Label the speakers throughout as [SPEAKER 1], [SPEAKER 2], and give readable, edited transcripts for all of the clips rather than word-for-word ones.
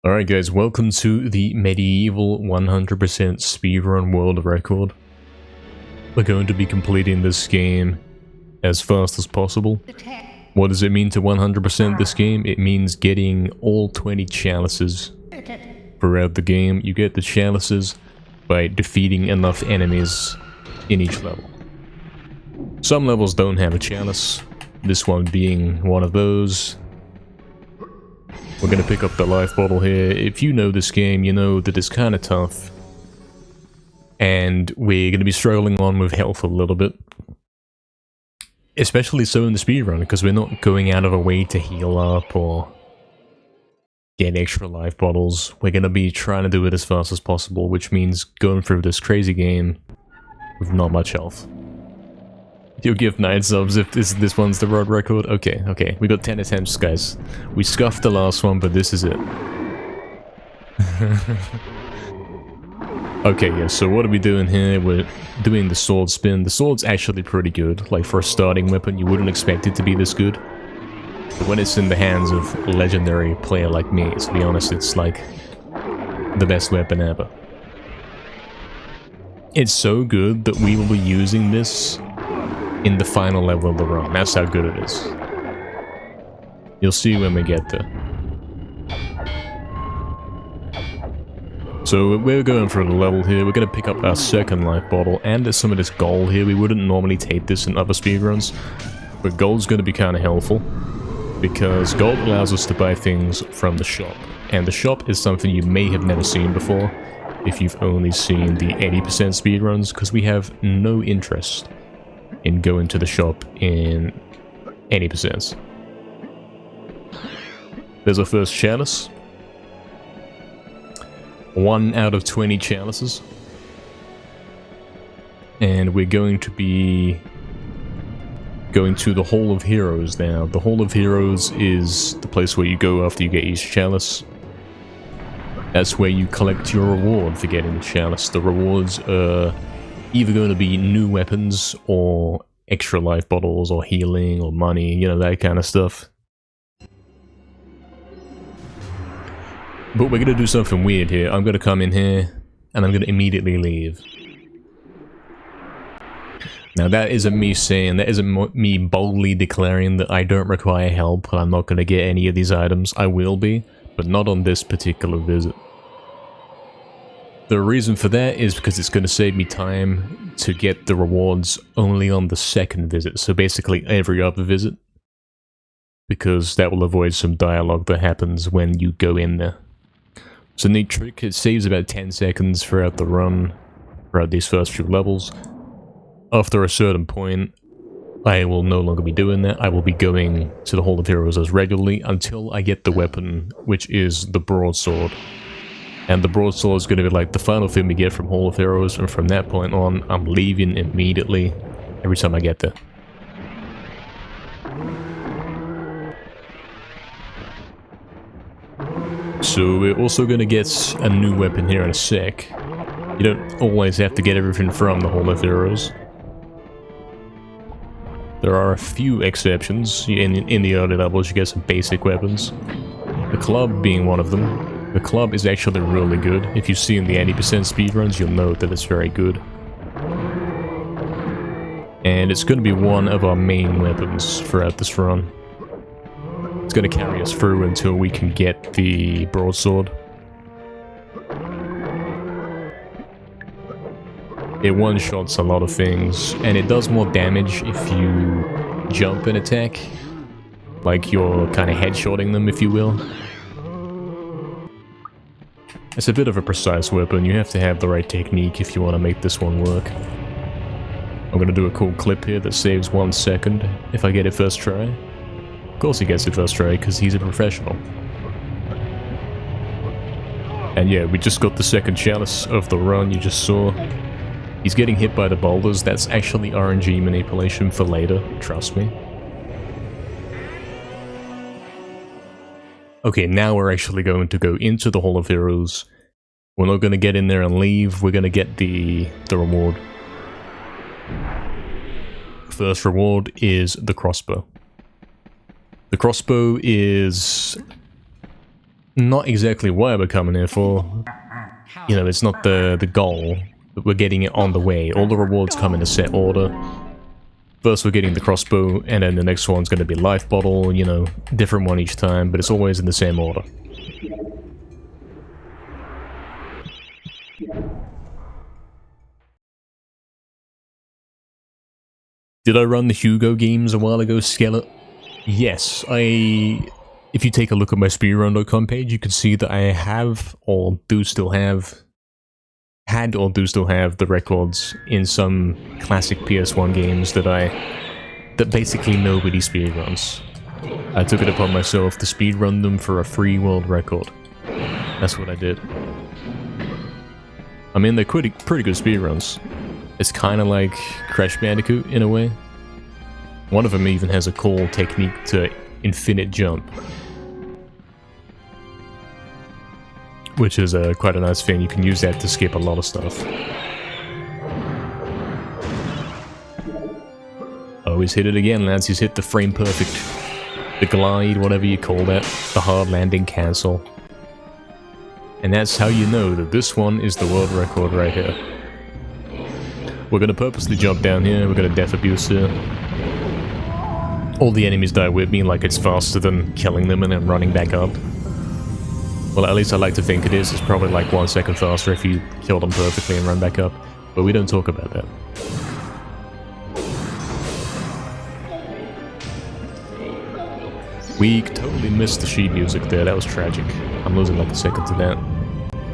[SPEAKER 1] Alright guys, welcome to the MediEvil 100% Speedrun World Record. We're going to be completing this game as fast as possible. What does it mean to 100% this game? It means getting all 20 chalices throughout the game. You get the chalices by defeating enough enemies in each level. Some levels don't have a chalice, this one being one of those. We're gonna pick up the life bottle here. If you know this game, you know that it's kind of tough. And we're gonna be struggling on with health a little bit. Especially so in the speedrun, because we're not going out of our way to heal up or get extra life bottles. We're gonna be trying to do it as fast as possible, which means going through this crazy game with not much health. You'll give 9 subs if this one's the world record? Okay. We got 10 attempts, guys. We scuffed the last one, but this is it. Okay, yeah, so what are we doing here? We're doing the sword spin. The sword's actually pretty good. Like, for a starting weapon, you wouldn't expect it to be this good. But when it's in the hands of a legendary player like me, to be honest, it's like the best weapon ever. It's so good that we will be using this in the final level of the run. That's how good it is. You'll see when we get there. So we're going for the level here. We're going to pick up our second life bottle, and there's some of this gold here. We wouldn't normally take this in other speedruns, but gold's going to be kind of helpful, because gold allows us to buy things from the shop. And the shop is something you may have never seen before, if you've only seen the 80% speedruns, because we have no interest in going to the shop in any percents. There's our first chalice. 1 out of 20 chalices. And we're going to be going to the Hall of Heroes now. The Hall of Heroes is the place where you go after you get each chalice. That's where you collect your reward for getting the chalice. The rewards are either going to be new weapons or extra life bottles or healing or money, you know, that kind of stuff. But we're going to do something weird here. I'm going to come in here and I'm going to immediately leave. Now that isn't me saying, that isn't me boldly declaring that I don't require help and I'm not going to get any of these items. I will be, but not on this particular visit. The reason for that is because it's going to save me time to get the rewards only on the second visit, so basically every other visit. Because that will avoid some dialogue that happens when you go in there. It's a neat trick. It saves about 10 seconds throughout the run, throughout these first few levels. After a certain point, I will no longer be doing that. I will be going to the Hall of Heroes as regularly until I get the weapon, which is the Broadsword. And the Broadsword is going to be like the final thing we get from Hall of Heroes, and from that point on, I'm leaving immediately every time I get there. So we're also going to get a new weapon here in a sec. You don't always have to get everything from the Hall of Heroes. There are a few exceptions. In the early levels you get some basic weapons. The club being one of them. The club is actually really good. If you've seen the 80% speedruns, you'll know that it's very good. And it's going to be one of our main weapons throughout this run. It's going to carry us through until we can get the Broadsword. It one-shots a lot of things, and it does more damage if you jump and attack. Like you're kind of headshotting them, if you will. It's a bit of a precise weapon. You have to have the right technique if you want to make this one work. I'm going to do a cool clip here that saves 1 second if I get it first try. Of course he gets it first try because he's a professional. And yeah, we just got the second chalice of the run you just saw. He's getting hit by the boulders. That's actually RNG manipulation for later, trust me. Okay, now we're actually going to go into the Hall of Heroes. We're not going to get in there and leave, we're going to get the reward. First reward is the crossbow. The crossbow is not exactly why we're coming here for. You know, it's not the goal, but we're getting it on the way. All the rewards come in a set order. First we're getting the crossbow, and then the next one's going to be life bottle, you know, different one each time, but it's always in the same order. Did I run the Hugo games a while ago, Skeleton? Yes, if you take a look at my speedrun.com page, you can see that I have, or do still have, or do still have the records in some classic PS1 games that basically nobody speedruns. I took it upon myself to speedrun them for a free world record. That's what I did. I mean, they're pretty good speedruns. It's kind of like Crash Bandicoot in a way. One of them even has a cool technique to infinite jump, which is quite a nice thing. You can use that to skip a lot of stuff. Oh, he's hit it again, lads. He's hit the frame perfect. The glide, whatever you call that. The hard landing cancel. And that's how you know that this one is the world record right here. We're gonna purposely jump down here. We're gonna death abuse here. All the enemies die with me, like it's faster than killing them and then running back up. Well, at least I like to think it is. It's probably like 1 second faster if you kill them perfectly and run back up. But we don't talk about that. We totally missed the sheet music there. That was tragic. I'm losing like a second to that.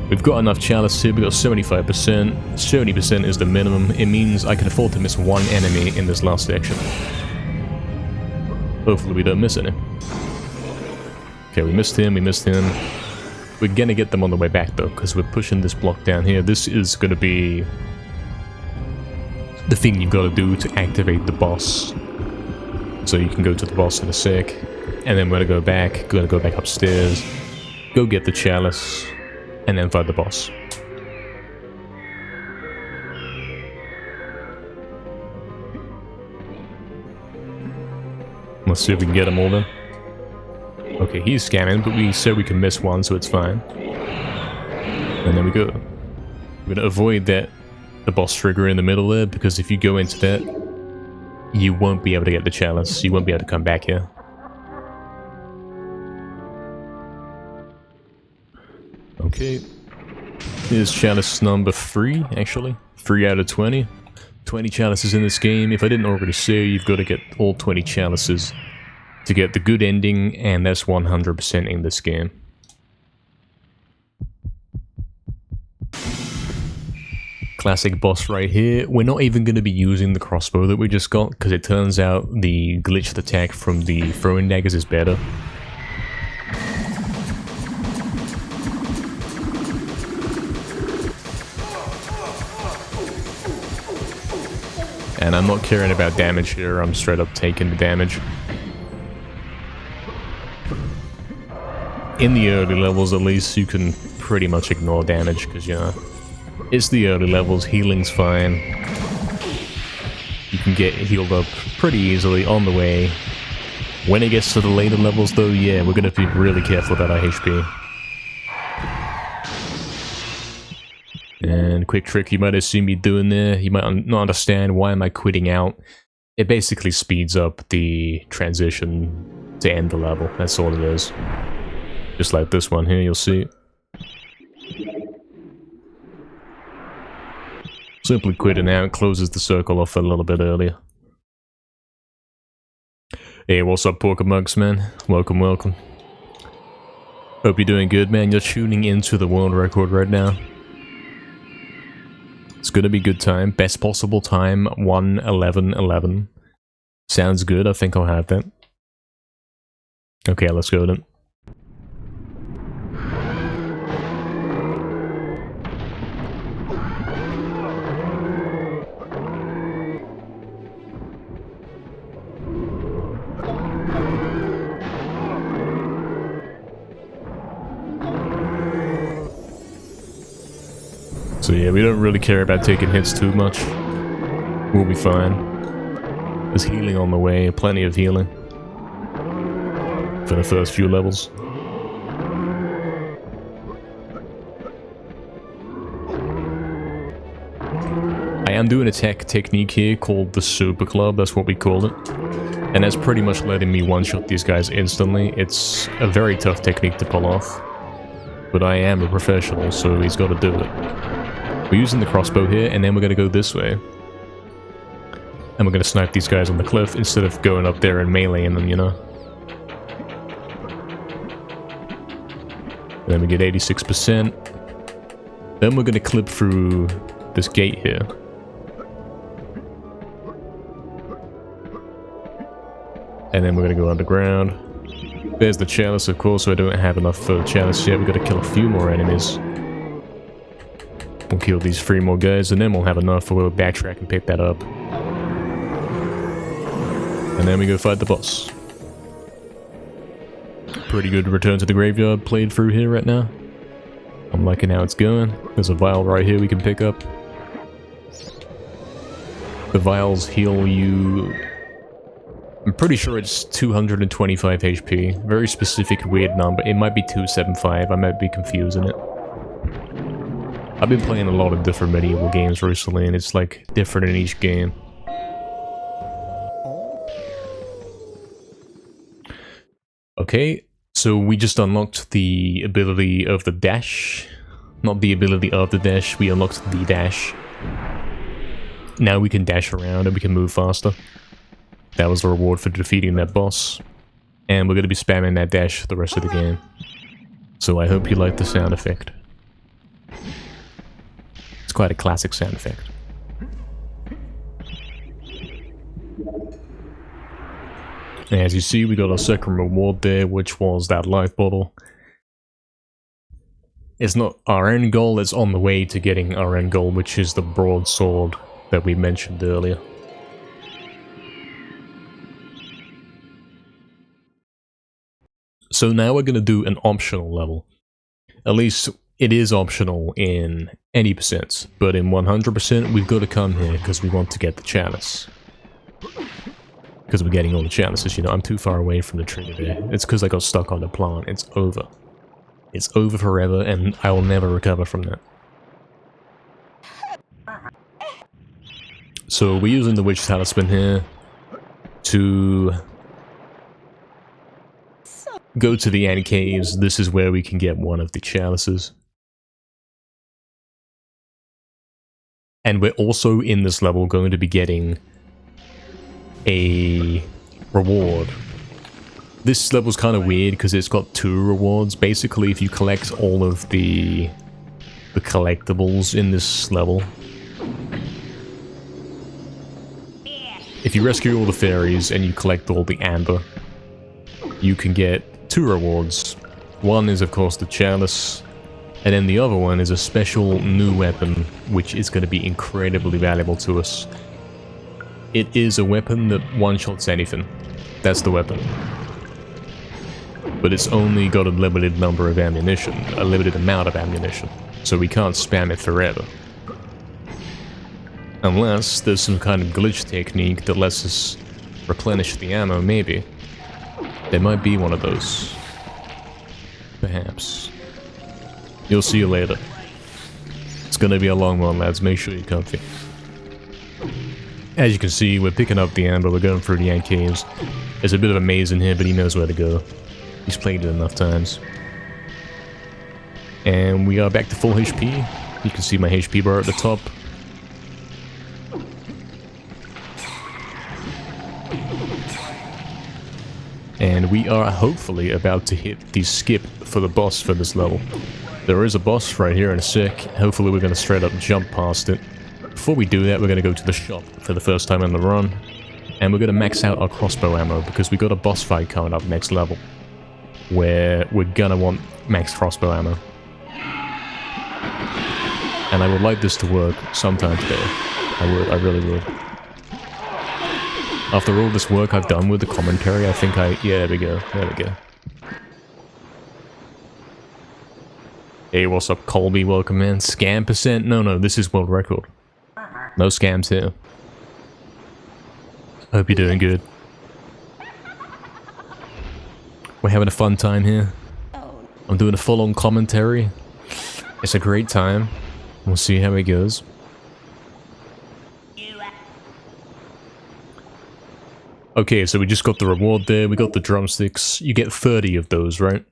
[SPEAKER 1] We've got enough chalice here. We've got 75%. 70% is the minimum. It means I can afford to miss one enemy in this last section. Hopefully we don't miss any. Okay, we missed him. We're gonna get them on the way back though, because we're pushing this block down here. This is gonna be the thing you've got to do to activate the boss. So you can go to the boss in a sec, and then we're gonna go back upstairs, go get the chalice, and then fight the boss. Let's see if we can get them all then. Okay, he's scanning, but we said we can miss one, so it's fine. And then we go. We're gonna avoid the boss trigger in the middle there, because if you go into that, you won't be able to get the chalice. You won't be able to come back here. Okay. Here's chalice number 3, actually. 3 out of 20. 20 chalices in this game. If I didn't already say, you've got to get all 20 chalices to get the good ending, and that's 100% in this game. Classic boss right here. We're not even going to be using the crossbow that we just got, because it turns out the glitched attack from the throwing daggers is better. And I'm not caring about damage here, I'm straight up taking the damage. In the early levels at least, you can pretty much ignore damage, because, you know, it's the early levels, healing's fine. You can get healed up pretty easily on the way. When it gets to the later levels though, yeah, we're gonna be really careful about our HP. And quick trick you might have seen me doing there, you might not understand why am I quitting out. It basically speeds up the transition to end the level, that's all it is. Just like this one here, you'll see. Simply quitting out closes the circle off a little bit earlier. Hey, what's up, Porker Mugs, man? Welcome, welcome. Hope you're doing good, man. You're tuning into the world record right now. It's gonna be good time. Best possible time, 1:11:11. Sounds good, I think I'll have that. Okay, let's go then. So yeah, we don't really care about taking hits too much. We'll be fine. There's healing on the way, plenty of healing. For the first few levels. I'm doing a technique here called the Super Club, that's what we call it. And that's pretty much letting me one-shot these guys instantly. It's a very tough technique to pull off. But I am a professional, so he's got to do it. We're using the crossbow here, and then we're going to go this way. And we're going to snipe these guys on the cliff instead of going up there and meleeing them, you know? And then we get 86%. Then we're going to clip through this gate here. And then we're going to go underground. There's the chalice, of course, so I don't have enough for the chalice yet. We've got to kill a few more enemies. We'll kill these 3 more guys, and then we'll have enough, we'll backtrack and pick that up. And then we go fight the boss. Pretty good return to the graveyard played through here right now. I'm liking how it's going. There's a vial right here we can pick up. The vials heal you... I'm pretty sure it's 225 HP. Very specific weird number. It might be 275. I might be confusing it. I've been playing a lot of different MediEvil games recently, and it's like different in each game. Okay, so we just unlocked the ability of the dash. Not the ability of the dash, we unlocked the dash. Now we can dash around and we can move faster. That was the reward for defeating that boss. And we're going to be spamming that dash for the rest of the game. So I hope you like the sound effect. It's quite a classic sound effect. And as you see, we got our second reward there, which was that life bottle. It's not our end goal, it's on the way to getting our end goal, which is the Broadsword that we mentioned earlier. So now we're going to do an optional level. At least it is optional in any percent, but in 100% we've got to come here because we want to get the chalice. Because we're getting all the chalices, you know, I'm too far away from the trigger there. It's because I got stuck on the plant. It's over. It's over forever and I will never recover from that. So we're using the Witch Talisman here to go to the Ant Caves. This is where we can get one of the chalices. And we're also in this level going to be getting a reward. This level's kind of weird because it's got 2 rewards. Basically, if you collect all of the collectibles in this level, if you rescue all the fairies and you collect all the amber, you can get 2 rewards. One is of course the chalice, and then the other one is a special new weapon which is going to be incredibly valuable to us. It is a weapon that one-shots anything. That's the weapon. But it's only got a limited number of ammunition, a limited amount of ammunition, so we can't spam it forever. Unless there's some kind of glitch technique that lets us replenish the ammo, maybe. There might be one of those. Perhaps. You'll see you later. It's gonna be a long one, lads. Make sure you're comfy. As you can see, we're picking up the amber, we're going through the Ant Caves. There's a bit of a maze in here, but he knows where to go. He's played it enough times. And we are back to full HP. You can see my HP bar at the top. And we are hopefully about to hit the skip for the boss for this level. There is a boss right here in a sec. Hopefully we're going to straight up jump past it. Before we do that, we're going to go to the shop for the first time in the run. And we're going to max out our crossbow ammo because we got a boss fight coming up next level, where we're going to want max crossbow ammo. And I would like this to work sometime today. I really would. After all this work I've done with the commentary, I think yeah, there we go. Hey, what's up, Colby? Welcome, man. Scam percent? No, this is world record. No scams here. Hope you're doing good. We're having a fun time here. I'm doing a full-on commentary. It's a great time. We'll see how it goes. Okay, so we just got the reward there, we got the drumsticks. You get 30 of those, right?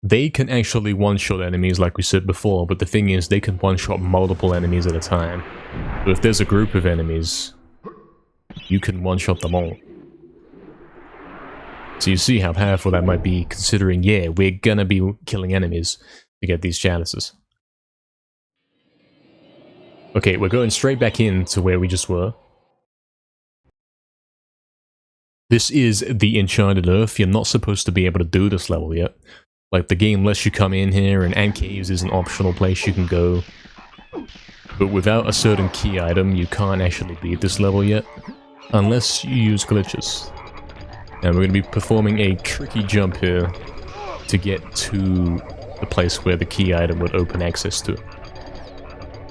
[SPEAKER 1] They can actually one-shot enemies like we said before, but the thing is they can one-shot multiple enemies at a time. So if there's a group of enemies, you can one-shot them all. So you see how powerful that might be, considering, yeah, we're gonna be killing enemies to get these chalices. Okay, we're going straight back into where we just were. This is the Enchanted Earth. You're not supposed to be able to do this level yet. Like, the game lets you come in here, and caves is an optional place you can go. But without a certain key item, you can't actually beat this level yet, unless you use glitches. And we're going to be performing a tricky jump here to get to the place where the key item would open access to.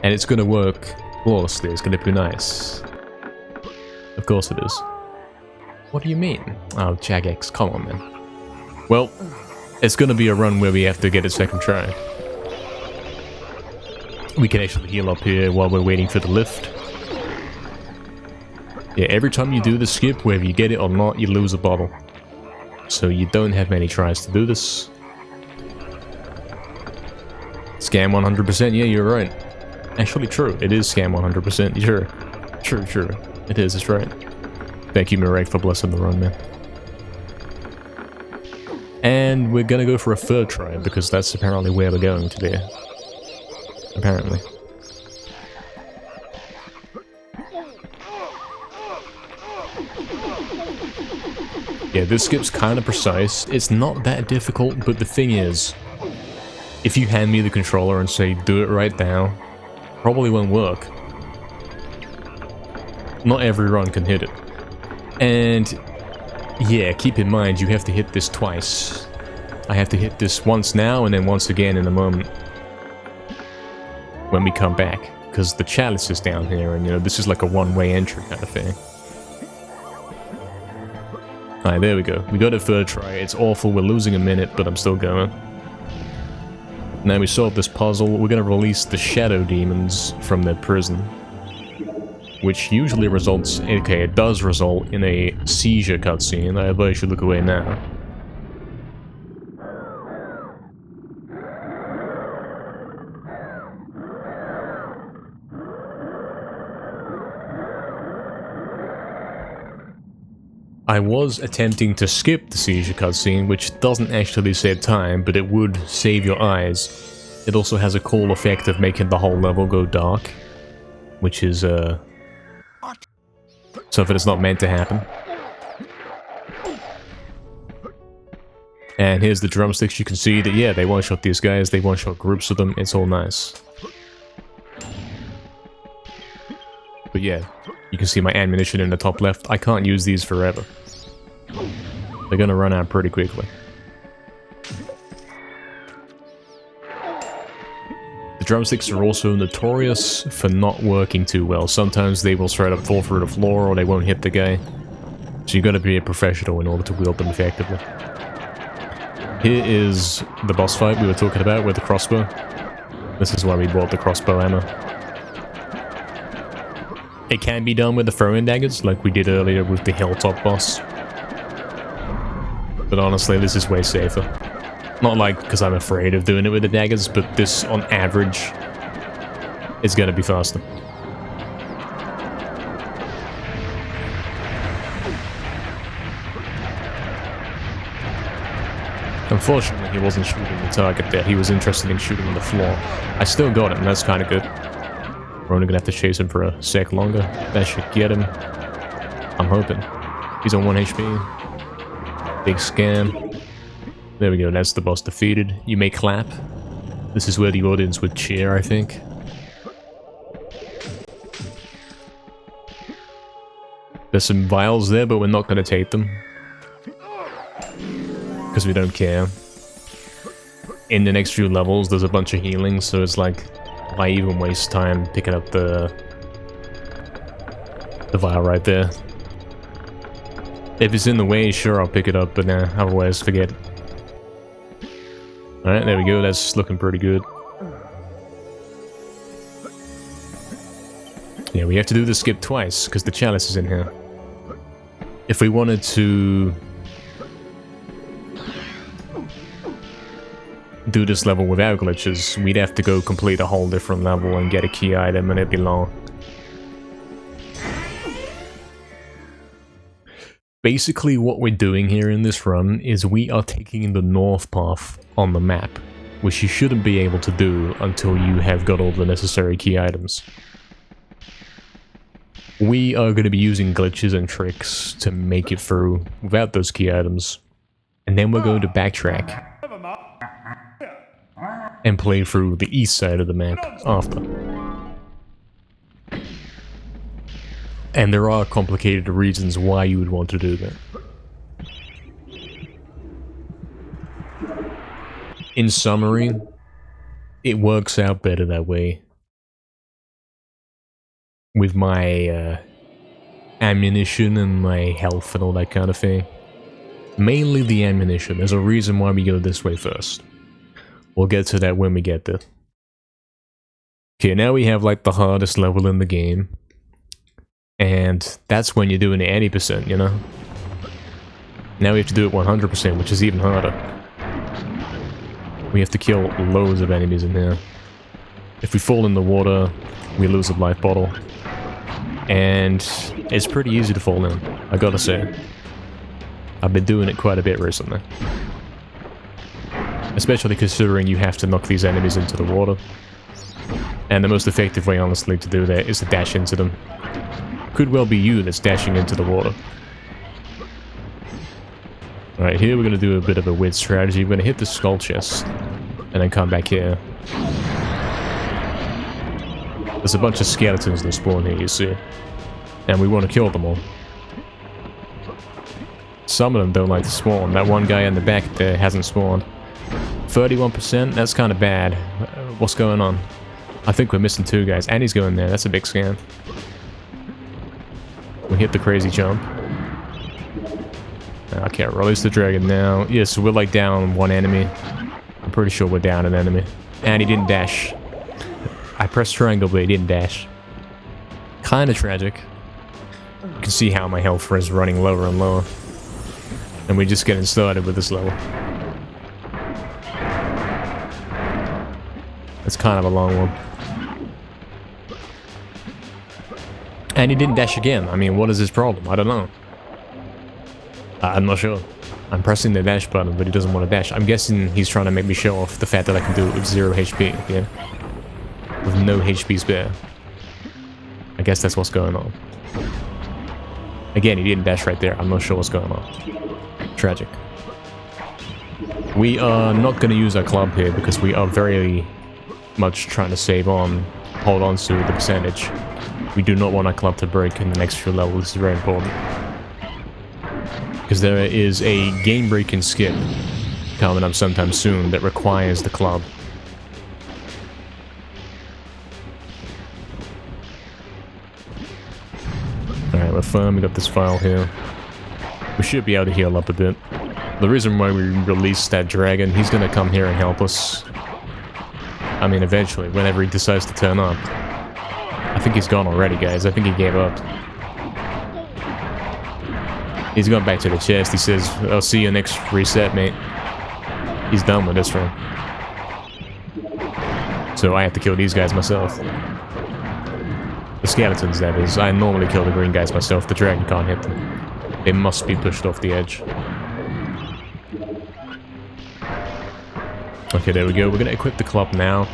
[SPEAKER 1] And it's going to work flawlessly, it's going to be nice. Of course it is. What do you mean? Oh, Jagex, come on, man. Well, it's gonna be a run where we have to get a second try. We can actually heal up here while we're waiting for the lift. Yeah, every time you do the skip, whether you get it or not, you lose a bottle. So you don't have many tries to do this. Scam 100%, yeah, you're right. Actually, true, it is scam 100%, sure. True. It is, it's right. Thank you, Mirek, for blessing the run, man. And we're gonna go for a third try, because that's apparently where we're going today. Apparently. Yeah, this skip's kind of precise. It's not that difficult, but the thing is, if you hand me the controller and say, do it right now, probably won't work. Not every run can hit it. And yeah, keep in mind, you have to hit this twice. I have to hit this once now and then once again in a moment when we come back, because the chalice is down here and, you know, this is like a one-way entry kind of thing. Alright, there we go. We got a third try. It's awful, we're losing a minute, but I'm still going. Now we solved this puzzle, we're gonna release the shadow demons from their prison. Which usually results, okay, it does result in a seizure cutscene. I advise you look away now. I was attempting to skip the seizure cutscene, which doesn't actually save time, but it would save your eyes. It also has a cool effect of making the whole level go dark, which is, something that's not meant to happen. And here's the drumsticks. You can see that, yeah, they one-shot these guys, they one-shot groups of them, it's all nice. But yeah, you can see my ammunition in the top left. I can't use these forever. They're gonna run out pretty quickly. The drumsticks are also notorious for not working too well. Sometimes they will straight up fall through the floor or they won't hit the guy. So you gotta be a professional in order to wield them effectively. Here is the boss fight we were talking about with the crossbow. This is why we bought the crossbow ammo. It can be done with the throwing daggers, like we did earlier with the hilltop boss. But honestly, this is way safer. Not like because I'm afraid of doing it with the daggers, but this, on average, is gonna be faster. Unfortunately, he wasn't shooting the target there. He was interested in shooting on the floor. I still got him, that's kind of good. We're only gonna have to chase him for a sec longer. That should get him. I'm hoping. He's on 1 HP. Big scam. There we go, that's the boss defeated. You may clap. This is where the audience would cheer, I think. There's some vials there, but we're not gonna take them. Because we don't care. In the next few levels, there's a bunch of healing, so it's like, why even waste time picking up the vial right there? If it's in the way, sure, I'll pick it up, but nah, otherwise, forget it. Alright, there we go, that's looking pretty good. Yeah, we have to do the skip twice, because the chalice is in here. if we wanted to do this level without glitches, we'd have to go complete a whole different level and get a key item, and it'd be long. Basically, what we're doing here in this run is we are taking the north path on the map, which you shouldn't be able to do until you have got all the necessary key items. We are going to be using glitches and tricks to make it through without those key items, and then we're going to backtrack and play through the east side of the map after. And there are complicated reasons why you would want to do that. In summary, it works out better that way. With my ammunition and my health and all that kind of thing. Mainly the ammunition. There's a reason why we go this way first. We'll get to that when we get there. Okay, now we have like the hardest level in the game. And that's when you're doing it 80%, you know? Now we have to do it 100%, which is even harder. We have to kill loads of enemies in here. If we fall in the water, we lose a life bottle. And it's pretty easy to fall in, I gotta say. I've been doing it quite a bit recently. Especially considering you have to knock these enemies into the water. And the most effective way, honestly, to do that is to dash into them. Could well be you that's dashing into the water. Alright, here we're going to do a bit of a weird strategy. We're going to hit the skull chest, and then come back here. There's a bunch of skeletons that spawn here, you see. And we want to kill them all. Some of them don't like to spawn. That one guy in the back there hasn't spawned. 31%? That's kind of bad. What's going on? I think we're missing two guys. And he's going there. That's a big scam. We hit the crazy jump. I can't release the dragon now. Yeah, so we're like down one enemy. I'm pretty sure we're down an enemy. And he didn't dash. I pressed triangle, but he didn't dash. Kind of tragic. You can see how my health is running lower and lower. And we're just getting started with this level. It's kind of a long one. And he didn't dash again. I mean, what is his problem? I don't know. I'm not sure. I'm pressing the dash button, but he doesn't want to dash. I'm guessing he's trying to make me show off the fact that I can do it with 0 HP, yeah? With no HP spare. I guess that's what's going on. Again, he didn't dash right there. I'm not sure what's going on. Tragic. We are not going to use our club here because we are very much trying to hold on to the percentage. We do not want our club to break in the next few levels. This is very important. Because there is a game-breaking skip coming up sometime soon that requires the club. Alright, we're fine. We got this file here. We should be able to heal up a bit. The reason why we released that dragon, he's gonna come here and help us. I mean, eventually, whenever he decides to turn up. I think he's gone already, guys. I think he gave up. He's gone back to the chest. He says, I'll see you next reset, mate. He's done with this run. So I have to kill these guys myself. The skeletons, that is. I normally kill the green guys myself. The dragon can't hit them. They must be pushed off the edge. Okay, there we go. We're gonna equip the club now.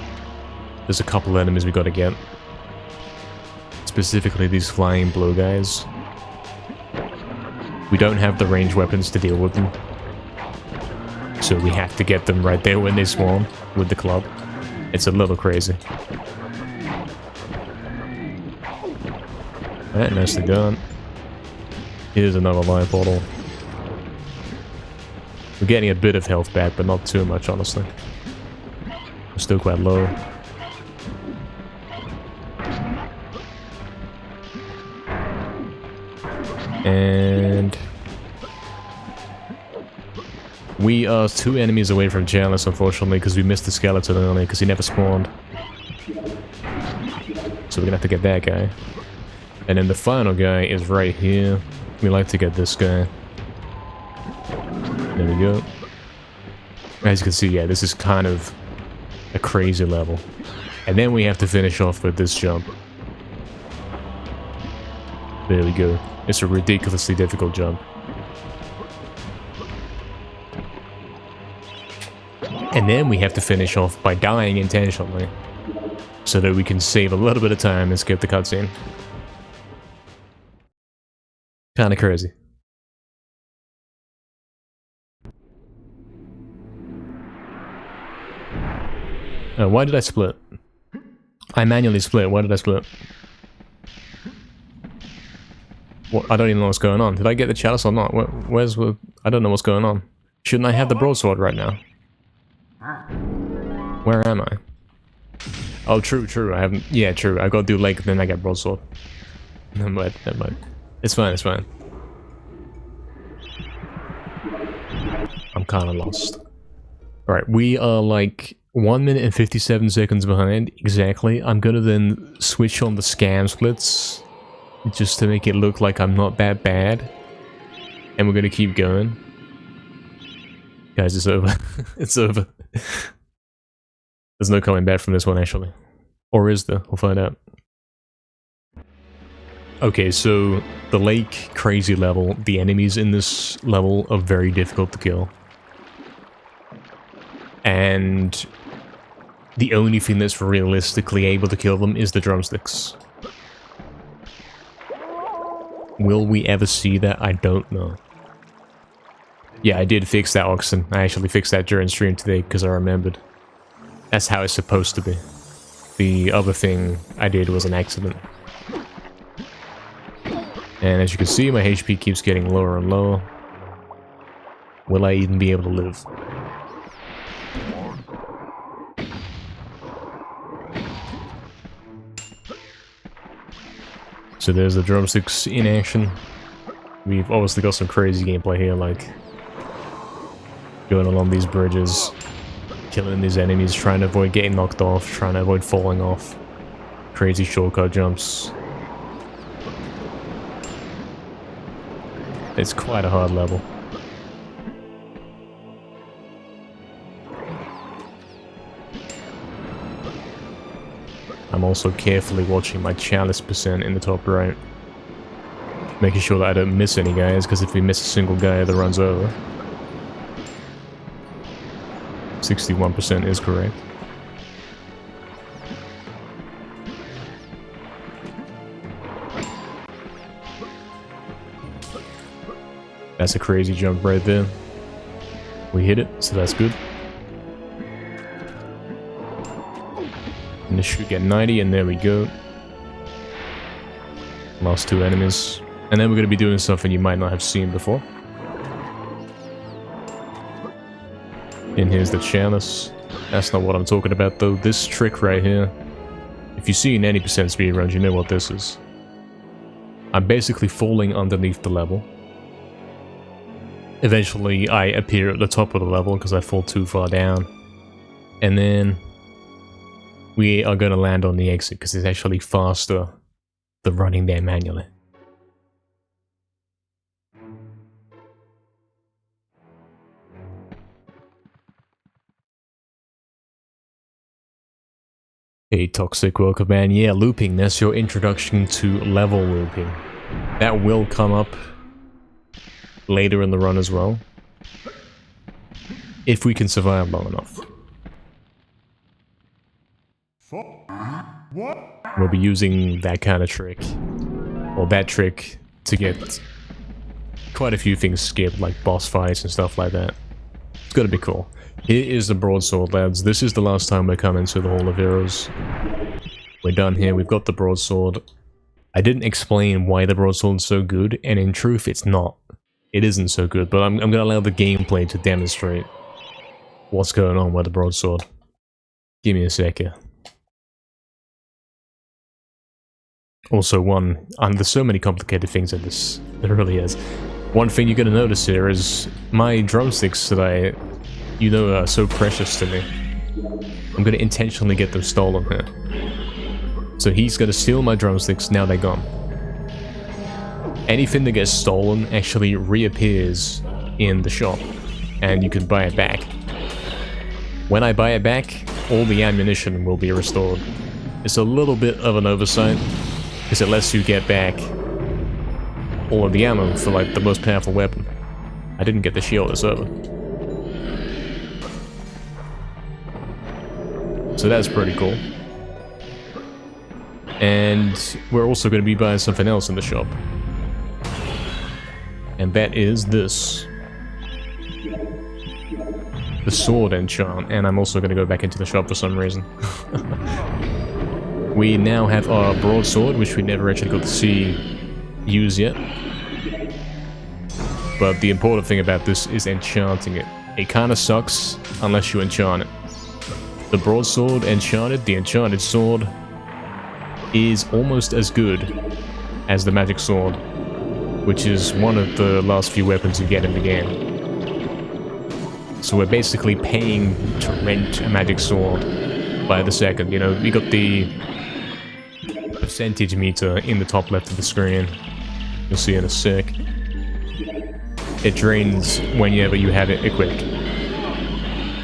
[SPEAKER 1] There's a couple enemies we gotta get. Specifically these flying blue guys. We don't have the ranged weapons to deal with them. So we have to get them right there when they spawn with the club. It's a little crazy. Alright, nicely done. Here's another life bottle. We're getting a bit of health back, but not too much, honestly. We're still quite low. And we are 2 enemies away from Chalice, unfortunately, because we missed the skeleton earlier, because he never spawned. So we're gonna have to get that guy. And then the final guy is right here. We like to get this guy. There we go. As you can see, yeah, this is kind of a crazy level. And then we have to finish off with this jump. There we go. It's a ridiculously difficult jump. And then we have to finish off by dying intentionally, so that we can save a little bit of time and skip the cutscene. Kinda crazy. Why did I split? I manually split. Why did I split? What? I don't even know what's going on. Did I get the chalice or not? Where's the... I don't know what's going on. Shouldn't I have the broadsword right now? Where am I? Oh, true. I haven't... Yeah, true. I gotta do Lake, then I get broadsword. Never mind. It's fine. I'm kinda lost. Alright, we are like 1 minute and 57 seconds behind, exactly. I'm gonna then switch on the scam splits, just to make it look like I'm not that bad. And we're gonna keep going. Guys, it's over. It's over. There's no coming back from this one, actually. Or is there? We'll find out. Okay, so the lake crazy level, the enemies in this level are very difficult to kill. And the only thing that's realistically able to kill them is the drumsticks. Will we ever see that? I don't know. Yeah, I did fix that oxen. I actually fixed that during stream today because I remembered. That's how it's supposed to be. The other thing I did was an accident. And as you can see, my HP keeps getting lower and lower. Will I even be able to live? So there's the drumsticks in action. We've obviously got some crazy gameplay here, like going along these bridges, killing these enemies, trying to avoid getting knocked off, trying to avoid falling off. Crazy shortcut jumps. It's quite a hard level. I'm also carefully watching my chalice percent in the top right. Making sure that I don't miss any guys, because if we miss a single guy that runs over... 61% is correct. That's a crazy jump right there. We hit it, so that's good. And this should get 90, and there we go. Last two enemies. And then we're going to be doing something you might not have seen before. And here's the chalice. That's not what I'm talking about though. This trick right here. If you've seen any percent speedruns, you know what this is. I'm basically falling underneath the level. Eventually I appear at the top of the level because I fall too far down. And then we are going to land on the exit because it's actually faster than running there manually. Hey Toxic, welcome man. Yeah, looping, that's your introduction to level looping. That will come up later in the run as well. If we can survive long enough. We'll be using that kind of trick. Or that trick to get quite a few things skipped, like boss fights and stuff like that. It's gonna be cool. Here is the broadsword, lads. This is the last time we come into the Hall of Heroes. We're done here. We've got the broadsword. I didn't explain why the broadsword's so good, and in truth, it's not. It isn't so good, but I'm gonna allow the gameplay to demonstrate what's going on with the broadsword. Give me a sec here. Also, there's so many complicated things in this. There really is. One thing you're gonna notice here is my drumsticks that are so precious to me. I'm gonna intentionally get them stolen here. So he's gonna steal my drumsticks, now they're gone. anything that gets stolen actually reappears in the shop, and you can buy it back. When I buy it back, all the ammunition will be restored. It's a little bit of an oversight, because it lets you get back all of the ammo for like the most powerful weapon. I didn't get the shield this over. So that's pretty cool. And we're also going to be buying something else in the shop. And that is this. The sword enchant. And I'm also going to go back into the shop for some reason. We now have our broadsword, which we never actually got to see use yet. But the important thing about this is enchanting it. It kind of sucks unless you enchant it. The broadsword enchanted, the enchanted sword, is almost as good as the magic sword, which is one of the last few weapons you get in the game. So we're basically paying to rent a magic sword by the second. You know, we got the percentage meter in the top left of the screen. You'll see in a sec. It drains whenever you have it equipped.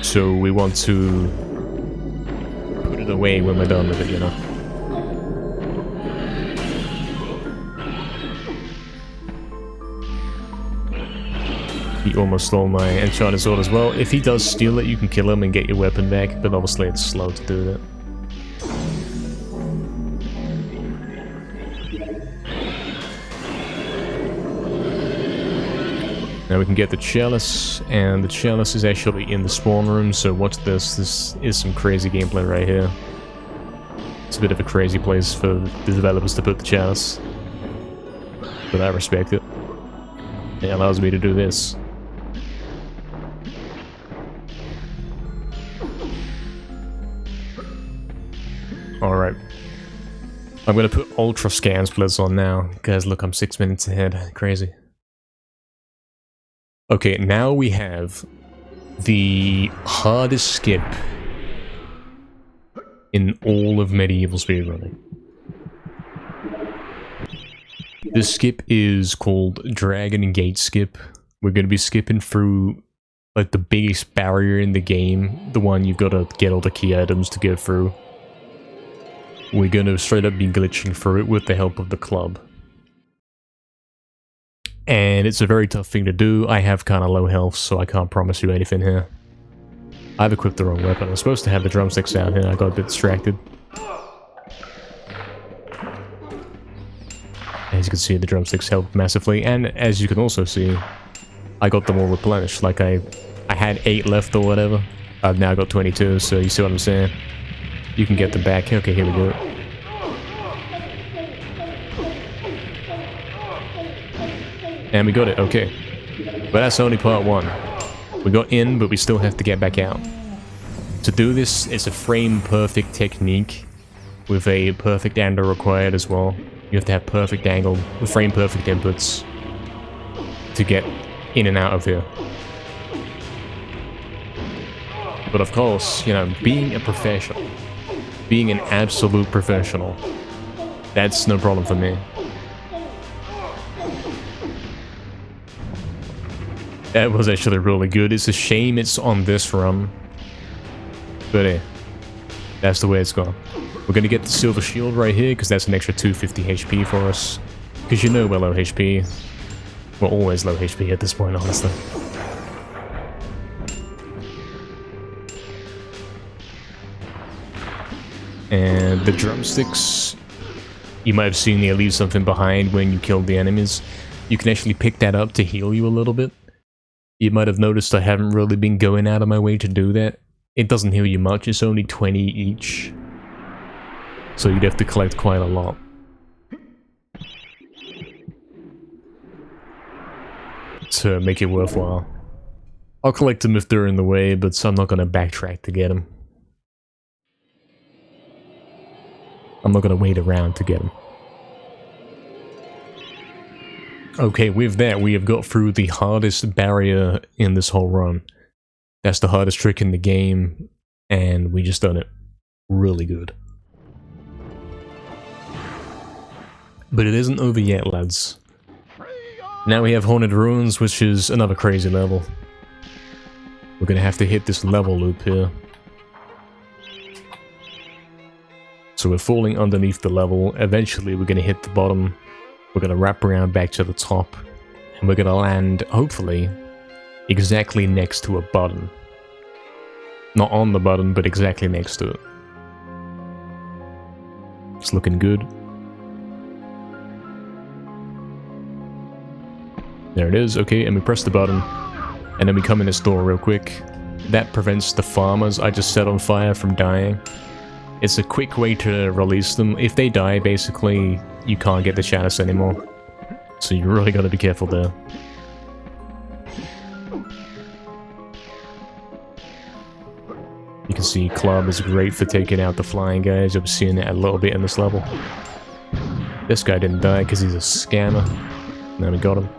[SPEAKER 1] So we want to put it away when we're done with it, you know. He almost stole my enchanted sword as well. If he does steal it, you can kill him and get your weapon back, but obviously it's slow to do that. Now we can get the chalice, and the chalice is actually in the spawn room, so watch this. This is some crazy gameplay right here. It's a bit of a crazy place for the developers to put the chalice, but I respect it. It allows me to do this. Alright. I'm gonna put ultra scan splits on now. Guys, look, I'm 6 minutes ahead. Crazy. Okay, now we have the hardest skip in all of MediEvil speedrunning. This skip is called Dragon Gate Skip. We're going to be skipping through like the biggest barrier in the game, the one you've got to get all the key items to get through. We're going to straight up be glitching through it with the help of the club. And it's a very tough thing to do. I have kind of low health, so I can't promise you anything here. I've equipped the wrong weapon. I'm supposed to have the drumsticks out here. I got a bit distracted. As you can see, the drumsticks helped massively. And as you can also see, I got them all replenished. Like I had 8 left or whatever. I've now got 22, so you see what I'm saying? You can get them back. Okay, here we go. And we got it, okay. But that's only part 1. We got in, but we still have to get back out. To do this, it's a frame-perfect technique, with a perfect angle required as well. You have to have perfect angle, frame-perfect inputs, to get in and out of here. But of course, you know, being a professional, being an absolute professional, that's no problem for me. That was actually really good. It's a shame it's on this run. But hey, that's the way it's gone. We're gonna get the silver shield right here, because that's an extra 250 HP for us. Because you know we're low HP. We're always low HP at this point, honestly. And the drumsticks, you might have seen they leave something behind when you killed the enemies. You can actually pick that up to heal you a little bit. You might have noticed I haven't really been going out of my way to do that. It doesn't heal you much, it's only 20 each. So you'd have to collect quite a lot. To make it worthwhile. I'll collect them if they're in the way, but I'm not gonna backtrack to get them. I'm not gonna wait around to get them. Okay, with that, we have got through the hardest barrier in this whole run. That's the hardest trick in the game, and we just done it really good. But it isn't over yet, lads. Now we have Haunted Ruins, which is another crazy level. We're gonna have to hit this level loop here. So we're falling underneath the level. Eventually we're gonna hit the bottom. We're gonna wrap around back to the top. And we're gonna land, hopefully, exactly next to a button. Not on the button, but exactly next to it. It's looking good. There it is, okay, and we press the button. And then we come in this door real quick. That prevents the farmers I just set on fire from dying. It's a quick way to release them. If they die, basically, you can't get the chalice anymore. So you really gotta be careful there. You can see Club is great for taking out the flying guys. I've seen it a little bit in this level. This guy didn't die because he's a scammer. Now we got him.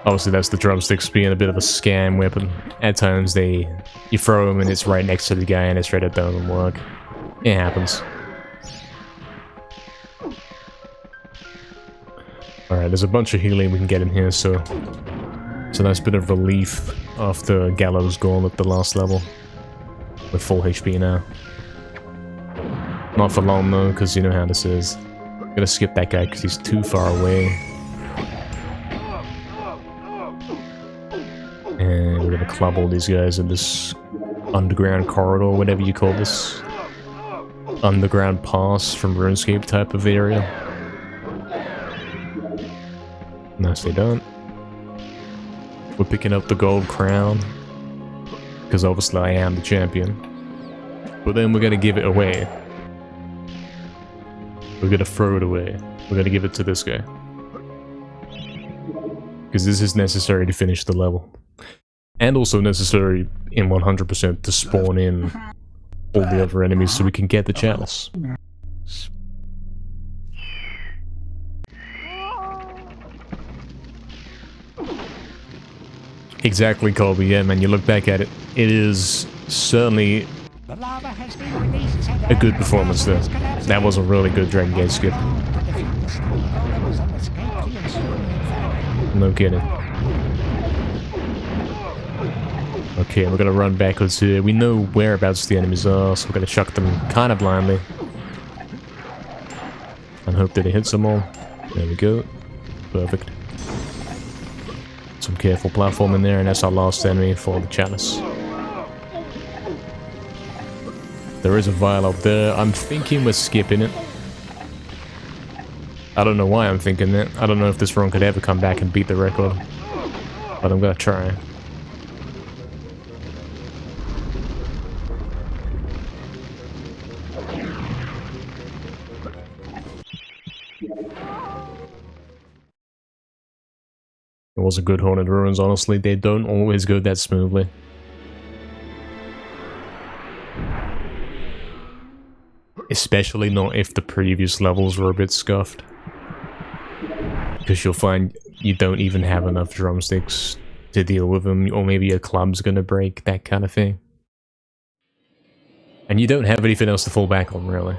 [SPEAKER 1] Obviously that's the drumsticks being a bit of a scam weapon. At times you throw them and it's right next to the guy and it straight up doesn't work. It happens. Alright, there's a bunch of healing we can get in here, so that's a bit of relief after Gallows gone at the last level. With full HP now. Not for long though, because you know how this is. I'm gonna skip that guy because he's too far away. And we're gonna club all these guys in this underground corridor, whatever you call this. Underground pass from RuneScape type of area. Nicely done. We're picking up the gold crown. Because obviously I am the champion. But then we're gonna give it away. We're gonna throw it away. We're gonna give it to this guy. Because this is necessary to finish the level. And also necessary in 100% to spawn in all the other enemies so we can get the chalice. Exactly, Colby. Yeah, man, you look back at it. It is certainly a good performance there. That was a really good Dragon Gate skip. No kidding. Okay, we're gonna run backwards here. We know whereabouts the enemies are, so we're gonna chuck them kind of blindly. And hope that it hits them all. There we go. Perfect. Some careful platforming there, and that's our last enemy for the chalice. There is a vial up there. I'm thinking we're skipping it. I don't know why I'm thinking that. I don't know if this run could ever come back and beat the record. But I'm gonna try. It was a good Haunted Ruins, honestly. They don't always go that smoothly. Especially not if the previous levels were a bit scuffed. Because you'll find you don't even have enough drumsticks to deal with them, or maybe your club's gonna break, that kind of thing. And you don't have anything else to fall back on, really.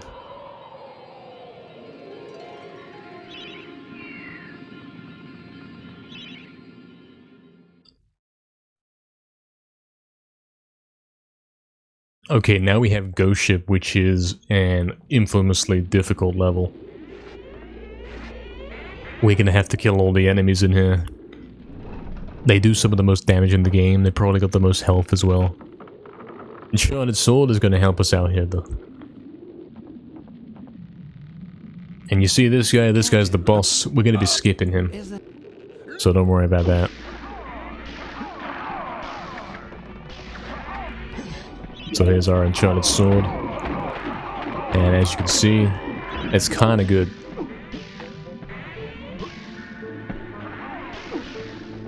[SPEAKER 1] Okay, now we have Ghost Ship, which is an infamously difficult level. We're gonna have to kill all the enemies in here. They do some of the most damage in the game. They probably got the most health as well. Enchanted Sword is gonna help us out here, though. And you see this guy? This guy's the boss. We're gonna be skipping him. So don't worry about that. So here's our Enchanted Sword. And as you can see, it's kind of good.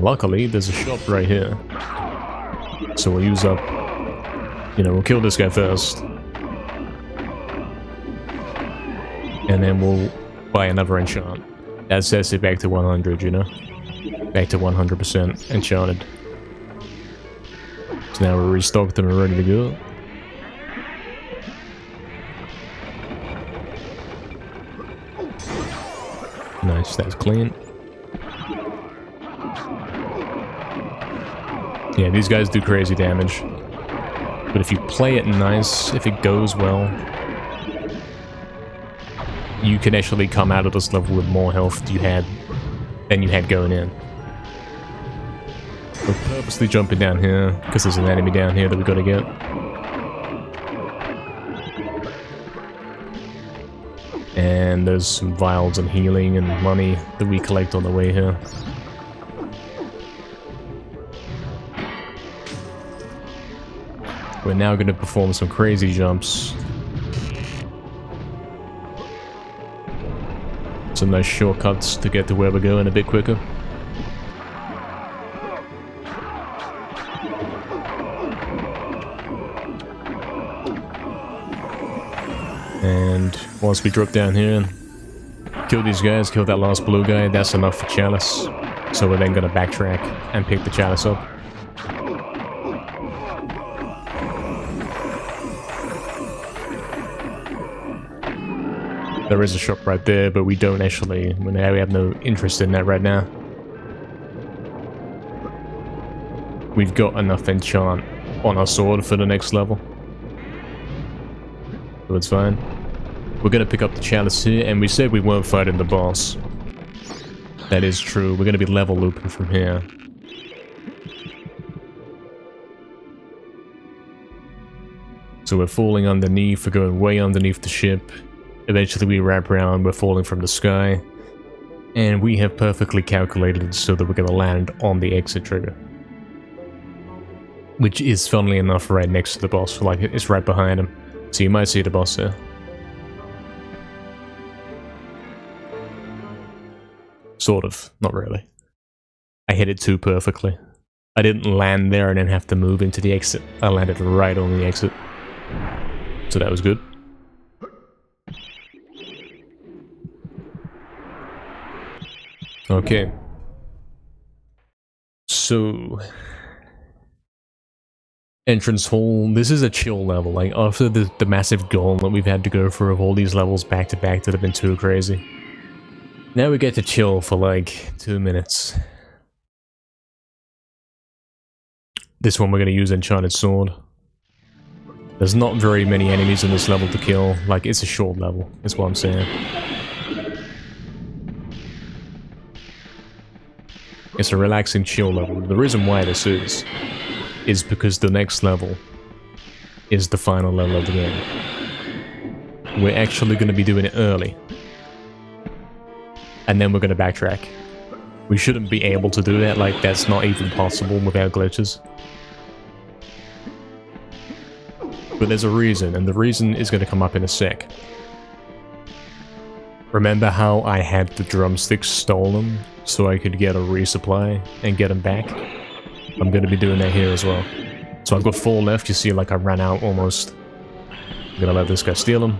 [SPEAKER 1] Luckily, there's a shop right here. So we'll use up... You know, we'll kill this guy first. And then we'll buy another enchant. That sets it back to 100, you know? Back to 100% enchanted. So now we're restocked and we're ready to go. Nice, that's clean. Yeah, these guys do crazy damage. But if you play it nice, if it goes well, you can actually come out of this level with more health than you had going in. We're purposely jumping down here, because there's an enemy down here that we gotta get. And there's some vials and healing and money that we collect on the way here. We're now going to perform some crazy jumps. Some nice shortcuts to get to where we're going a bit quicker. And once we drop down here and kill these guys, kill that last blue guy, that's enough for Chalice. So we're then going to backtrack and pick the Chalice up. There is a shop right there, but we don't actually, we have no interest in that right now. We've got enough enchant on our sword for the next level. So it's fine. We're gonna pick up the Chalice here, and we said we weren't fighting the boss. That is true, we're gonna be level looping from here. So we're falling underneath, we're going way underneath the ship. Eventually we wrap around, we're falling from the sky. And we have perfectly calculated it so that we're gonna land on the exit trigger. Which is, funnily enough, right next to the boss, like it's right behind him. So you might see the boss there. Sort of, not really. I hit it too perfectly. I didn't land there and then have to move into the exit. I landed right on the exit. So that was good. Okay. So... Entrance hall. This is a chill level. Like, after the massive gauntlet we've had to go through of all these levels back to back that have been too crazy. Now we get to chill for like 2 minutes. This one we're going to use Enchanted Sword. There's not very many enemies in this level to kill. Like, it's a short level, is what I'm saying. It's a relaxing, chill level. The reason why this is because the next level is the final level of the game. We're actually going to be doing it early. And then we're going to backtrack. We shouldn't be able to do that, like that's not even possible without glitches. But there's a reason, and the reason is going to come up in a sec. Remember how I had the drumsticks stolen so I could get a resupply and get them back? I'm going to be doing that here as well. So I've got 4 left, you see like I ran out almost. I'm going to let this guy steal them.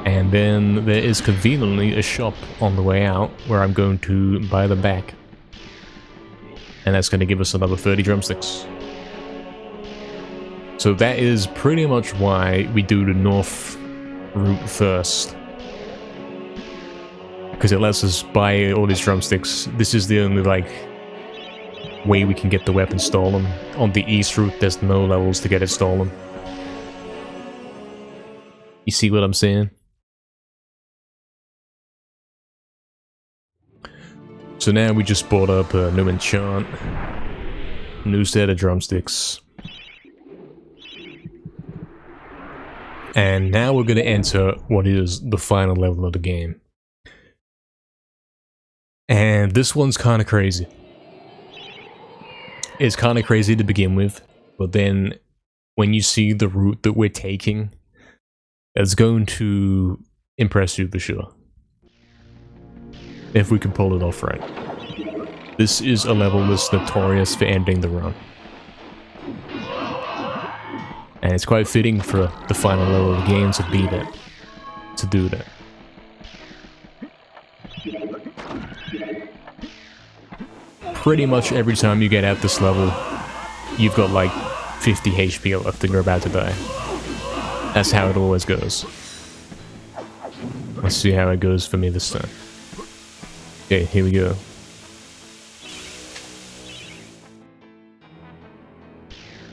[SPEAKER 1] And then there is conveniently a shop on the way out where I'm going to buy them back. And that's going to give us another 30 drumsticks. So that is pretty much why we do the north route first. Because it lets us buy all these drumsticks. This is the only, like, way we can get the weapon stolen. On the east route, there's no levels to get it stolen. You see what I'm saying? So now we just bought up a new enchant. New set of drumsticks. And now we're going to enter what is the final level of the game. And this one's kind of crazy. It's kind of crazy to begin with, but then when you see the route that we're taking, it's going to impress you for sure. If we can pull it off right. This is a level that's notorious for ending the run. And it's quite fitting for the final level of the game to be that. To do that. Pretty much every time you get at this level, you've got like 50 HP left and you're about to die. That's how it always goes. Let's see how it goes for me this time. Okay, here we go.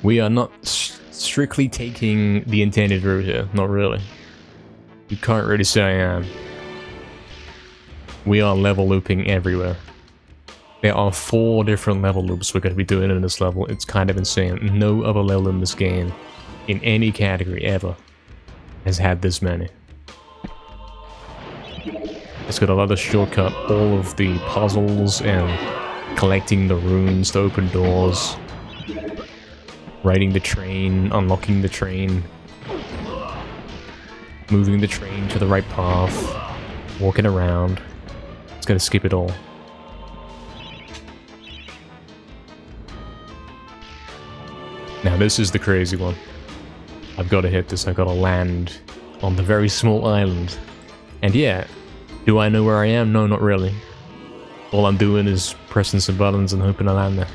[SPEAKER 1] We are not strictly taking the Enchanted route here, not really. You can't really say I am. We are level looping everywhere. There are 4 different level loops we're going to be doing in this level. It's kind of insane. No other level in this game, in any category ever, has had this many. It's got a lot of shortcut, all of the puzzles and collecting the runes to open doors, riding the train, unlocking the train, moving the train to the right path, walking around. It's gonna skip it all. Now this is the crazy one. I've got to hit this, I've got to land on the very small island. And yeah, do I know where I am? No, not really. All I'm doing is pressing some buttons and hoping I land there.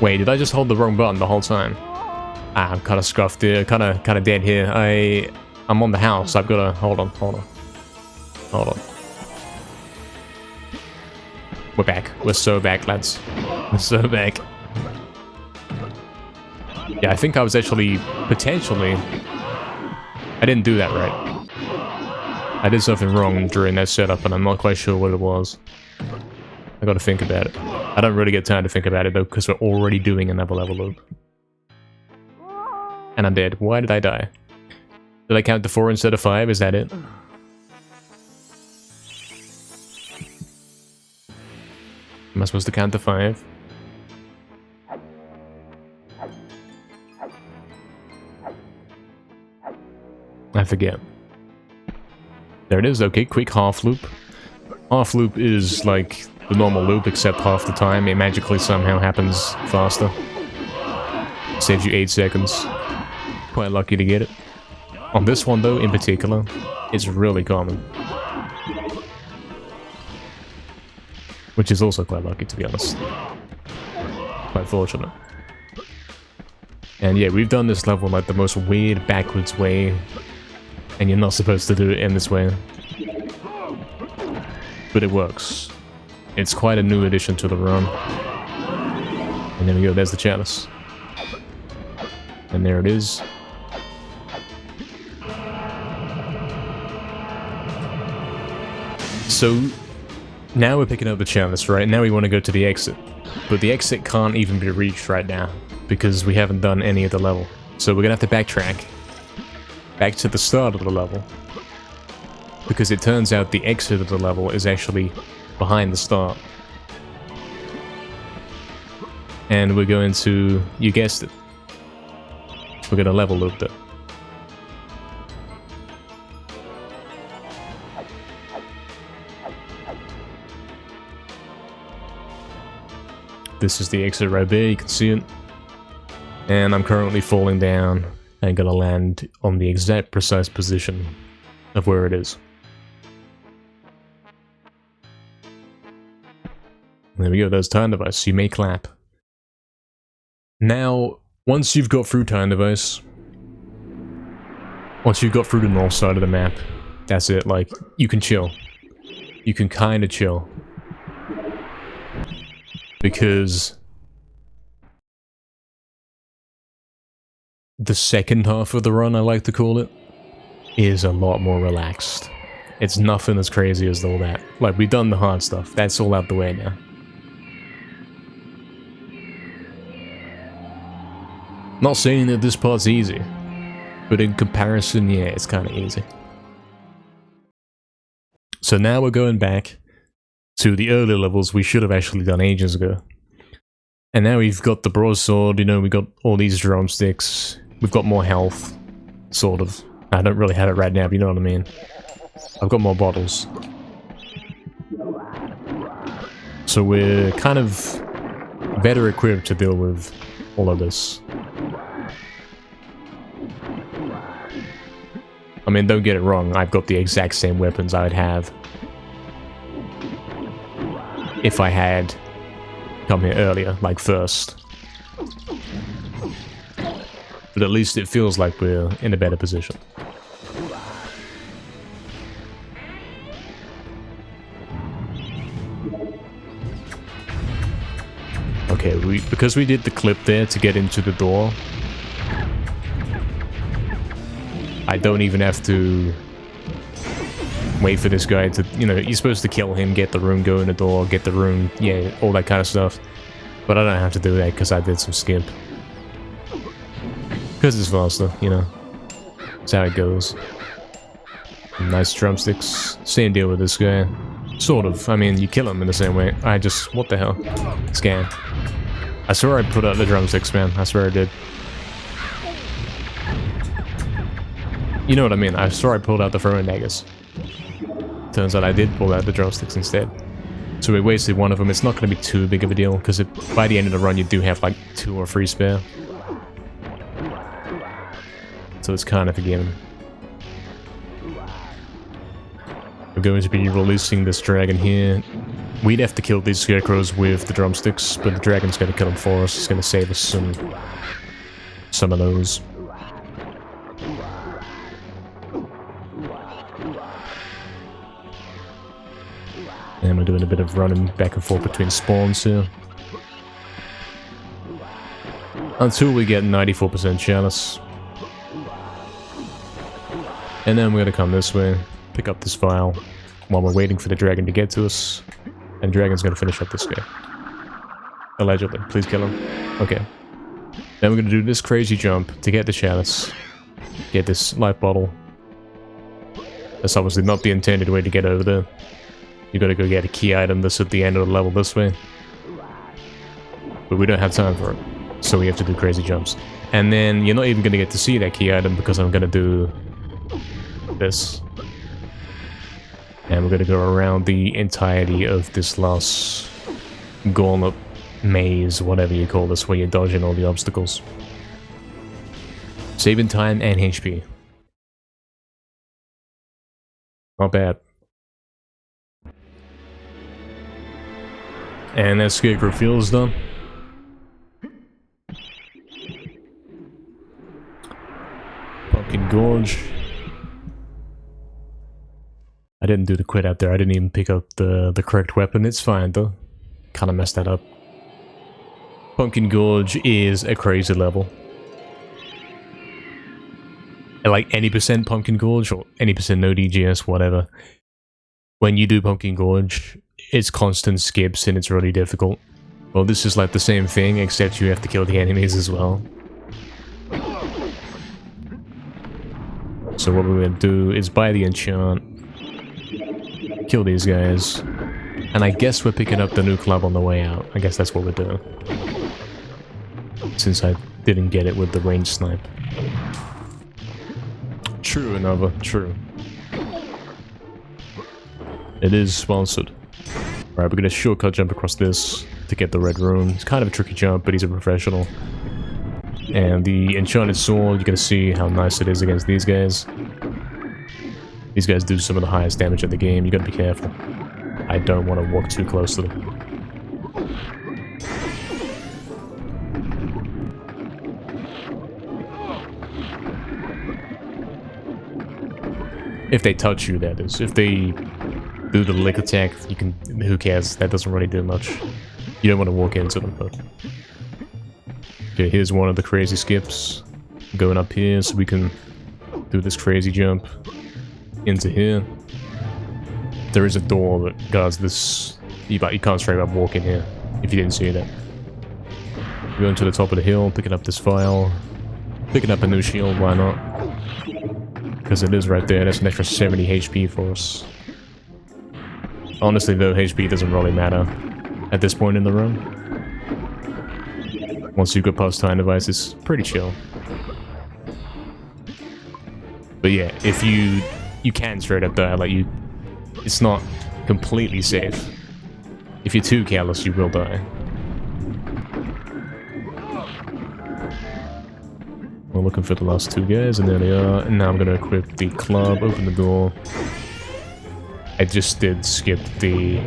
[SPEAKER 1] Wait, did I just hold the wrong button the whole time? Ah, I'm kind of scuffed here, kind of dead here. I'm on the house. I've got to hold on. We're back. We're so back, lads. We're so back. Yeah, I think I was actually potentially. I didn't do that right. I did something wrong during that setup, and I'm not quite sure what it was. I got to think about it. I don't really get time to think about it though, because we're already doing another level loop. And I'm dead. Why did I die? Did I count to 4 instead of 5? Is that it? Am I supposed to count to 5? I forget. There it is. Okay, quick half loop. Half loop is like the normal loop, except half the time it magically somehow happens faster. Saves you 8 seconds. Quite lucky to get it. On this one though, in particular, it's really common. Which is also quite lucky, to be honest. Quite fortunate. And yeah, we've done this level like the most weird backwards way. And you're not supposed to do it in this way. But it works. It's quite a new addition to the run. And there we go, there's the chalice. And there it is. So, now we're picking up the chalice, right? Now we want to go to the exit. But the exit can't even be reached right now, because we haven't done any of the level. So we're gonna have to backtrack back to the start of the level. Because it turns out the exit of the level is actually behind the start. And we're going to, you guessed it, we're gonna level loop it. This is the exit right there, you can see it. And I'm currently falling down and gonna land on the exact precise position of where it is. There we go, there's time device, you may clap. Now, once you've got through time device, once you've got through the north side of the map, that's it, like, you can chill. You can kinda chill. Because the second half of the run, I like to call it, is a lot more relaxed. It's nothing as crazy as all that. Like, we've done the hard stuff, that's all out the way now. Not saying that this part's easy, but in comparison, yeah, it's kinda easy. So now we're going back to the earlier levels we should have actually done ages ago. And now we've got the broadsword, you know, we got all these drumsticks, we've got more health, sort of. I don't really have it right now, but you know what I mean. I've got more bottles. So we're kind of better equipped to deal with all of this. I mean, don't get it wrong, I've got the exact same weapons I would have if I had come here earlier, like first. But at least it feels like we're in a better position. Okay, because we did the clip there to get into the door, I don't even have to wait for this guy to, you know, you're supposed to kill him, get the room, go in the door, get the room, yeah, all that kind of stuff. But I don't have to do that because I did some skip. Because it's faster, you know. That's how it goes. Nice drumsticks. Same deal with this guy. Sort of. I mean, you kill him in the same way. I just... What the hell? Scan. I swear I put out the drumsticks, man. I swear I did. You know what I mean? I swear I pulled out the throwing daggers. Turns out I did pull out the drumsticks instead. So we wasted one of them. It's not going to be too big of a deal, because by the end of the run you do have like 2 or 3 spare. So it's kind of a given. We're going to be releasing this dragon here. We'd have to kill these scarecrows with the drumsticks, but the dragon's going to kill them for us. It's going to save us some of those. And we're doing a bit of running back and forth between spawns here. Until we get 94% chalice. And then we're gonna come this way, pick up this vial, while we're waiting for the dragon to get to us. And the dragon's gonna finish up this guy. Allegedly. Please kill him. Okay. Then we're gonna do this crazy jump to get the chalice. Get this life bottle. That's obviously not the intended way to get over there. You gotta go get a key item that's at the end of the level this way. But we don't have time for it. So we have to do crazy jumps. And then you're not even gonna get to see that key item because I'm gonna do this. And we're gonna go around the entirety of this last gauntlet maze, whatever you call this, where you're dodging all the obstacles. Saving time and HP. Not bad. And that scarecrow fuel is done. Pumpkin Gorge. I didn't do the quit out there. I didn't even pick up the correct weapon. It's fine though. Kind of messed that up. Pumpkin Gorge is a crazy level. Like any percent Pumpkin Gorge or any percent no DGS, whatever. When you do Pumpkin Gorge, it's constant skips and it's really difficult. Well, this is like the same thing, except you have to kill the enemies as well. So what we're going to do is buy the enchant, kill these guys, and I guess we're picking up the new club on the way out. I guess that's what we're doing. Since I didn't get it with the range snipe. True, another. True. It is sponsored. Alright, we're gonna shortcut jump across this to get the red rune. It's kind of a tricky jump, but he's a professional. And the enchanted sword, you're gonna see how nice it is against these guys. These guys do some of the highest damage in the game. You gotta be careful. I don't want to walk too close to them. If they touch you, that is. If they do the lick attack, you can... who cares? That doesn't really do much. You don't want to walk into them, but... Okay, here's one of the crazy skips. Going up here so we can do this crazy jump into here. There is a door that guards this... You can't straight up walk in here, if you didn't see that. Going to the top of the hill, picking up this vial. Picking up a new shield, why not? Because it is right there, that's an extra 70 HP for us. Honestly though, HP doesn't really matter at this point in the run. Once you go past time device, it's pretty chill. But yeah, if you can straight up die, like it's not completely safe. If you're too careless, you will die. We're looking for the last 2 guys, and there they are. And now I'm gonna equip the club, open the door. I just did skip the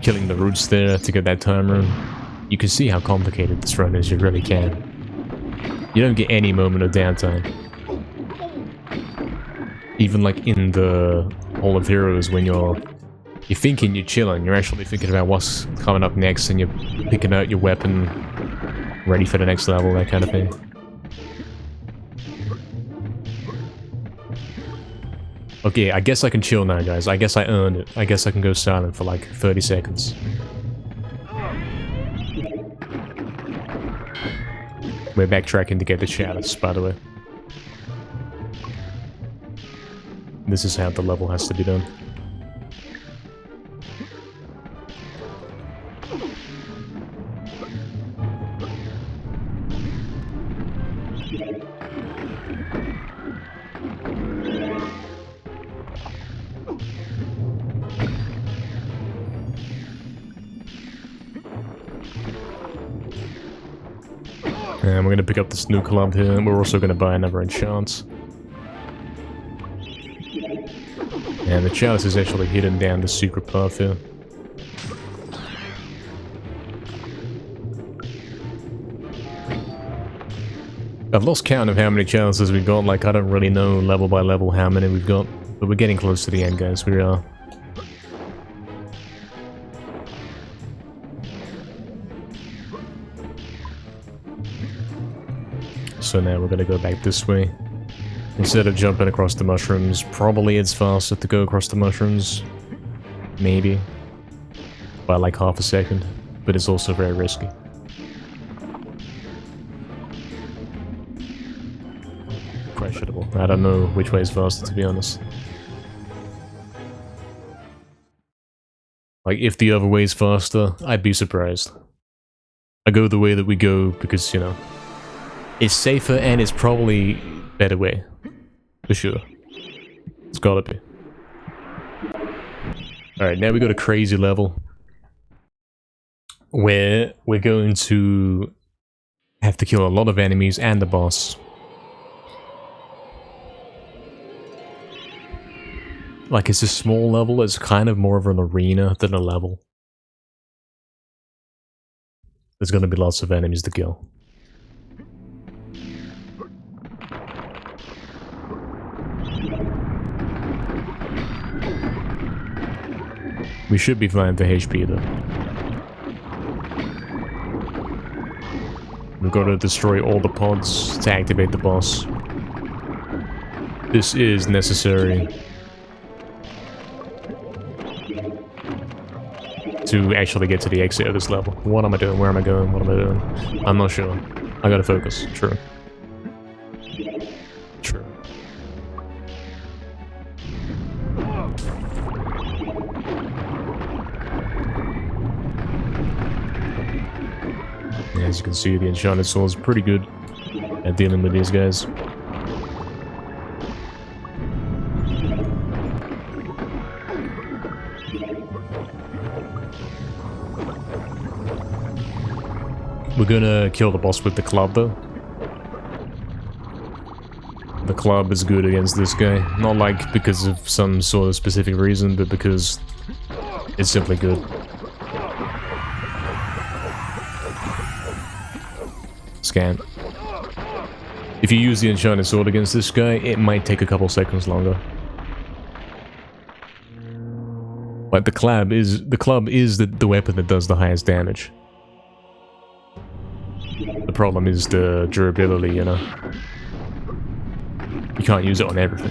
[SPEAKER 1] killing the roots there to get that time rune. You can see how complicated this run is, you really can. You don't get any moment of downtime. Even like in the Hall of Heroes when you're You're thinking you're chilling, you're actually thinking about what's coming up next, and you're picking out your weapon, ready for the next level, that kind of thing. Okay, I guess I can chill now, guys. I guess I earned it. I guess I can go silent for like 30 seconds. We're backtracking to get the chalice, by the way. This is how the level has to be done. And we're gonna pick up this new club here, and we're also gonna buy another enchant. And the chalice is actually hidden down the secret path here. I've lost count of how many chalices we've got, like I don't really know level by level how many we've got. But we're getting close to the end, guys, we are. So now we're gonna go back this way. Instead of jumping across the mushrooms, probably it's faster to go across the mushrooms. Maybe. By like half a second. But it's also very risky. Questionable. I don't know which way is faster, to be honest. Like, if the other way is faster, I'd be surprised. I go the way that we go because, you know, it's safer and it's probably better way. For sure. It's gotta be. Alright, now we got a crazy level. Where we're going to have to kill a lot of enemies and the boss. Like, it's a small level, it's kind of more of an arena than a level. There's gonna be lots of enemies to kill. We should be fine for HP though. We've got to destroy all the pods to activate the boss. This is necessary to actually get to the exit of this level. What am I doing? Where am I going? What am I doing? I'm not sure. I gotta focus. True. True. As you can see, the Enchanted Sword is pretty good at dealing with these guys. We're gonna kill the boss with the club though. The club is good against this guy. Not like because of some sort of specific reason, but because it's simply good. Scan. If you use the Enchanted Sword against this guy, it might take a couple seconds longer. But the club is the weapon that does the highest damage. The problem is the durability, you know. You can't use it on everything.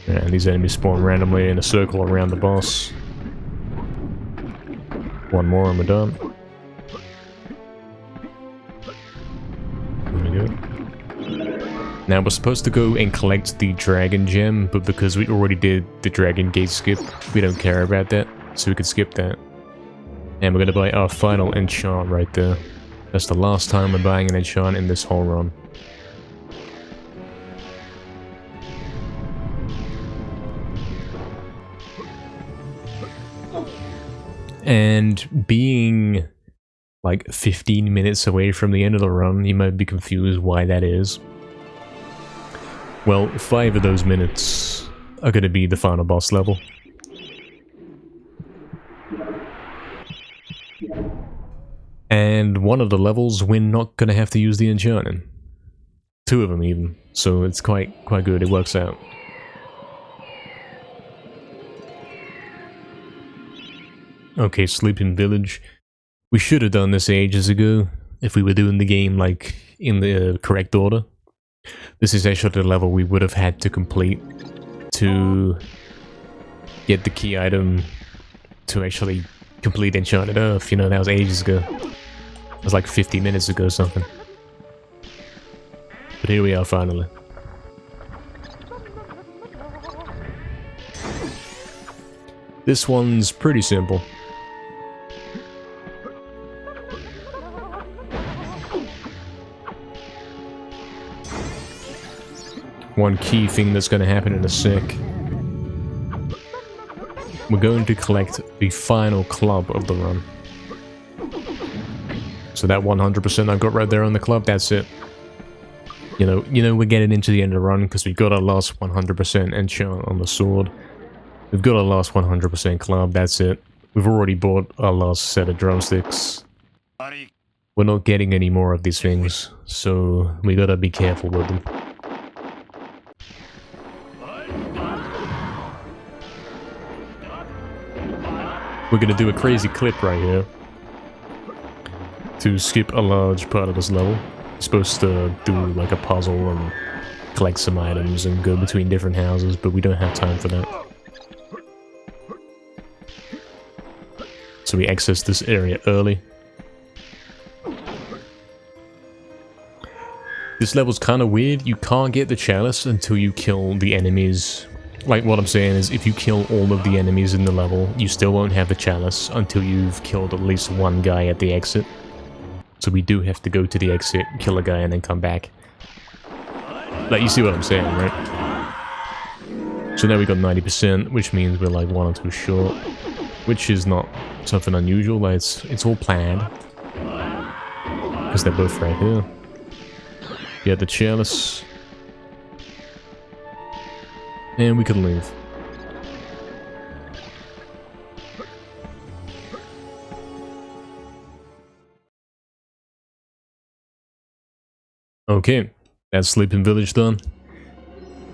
[SPEAKER 1] Yeah, and these enemies spawn randomly in a circle around the boss. One more and we're done. There we go. Now we're supposed to go and collect the dragon gem, but because we already did the dragon gate skip, we don't care about that, so we could skip that. And we're gonna buy our final enchant right there. That's the last time we're buying an enchant in this whole run. And being like 15 minutes away from the end of the run, you might be confused why that is. Well, 5 of those minutes are gonna be the final boss level. And one of the levels we're not gonna have to use the enchant in. 2 of them even, so it's quite good, it works out. Okay, Sleeping Village. We should have done this ages ago, if we were doing the game, like, in the correct order. This is actually the level we would have had to complete to get the key item to actually complete Enchanted Earth. You know, that was ages ago. It was like 50 minutes ago or something. But here we are finally. This one's pretty simple. One key thing that's going to happen in a sec. We're going to collect the final club of the run. So that 100% I've got right there on the club, that's it. You know, we're getting into the end of the run because we got our last 100% enchant on the sword. We've got our last 100% club, that's it. We've already bought our last set of drumsticks. We're not getting any more of these things, so we gotta be careful with them. We're gonna do a crazy clip right here to skip a large part of this level. You're supposed to do like a puzzle and collect some items and go between different houses, but we don't have time for that. So we access this area early. This level's kind of weird. You can't get the chalice until you kill the enemies. Like, what I'm saying is, if you kill all of the enemies in the level, you still won't have the chalice until you've killed at least one guy at the exit. So we do have to go to the exit, kill a guy, and then come back. Like, you see what I'm saying, right? So now we got 90%, which means we're like 1 or 2 short. Which is not something unusual, like it's all planned. Because they're both right here. Get the chalice. And we can leave. Okay, that's Sleeping Village done.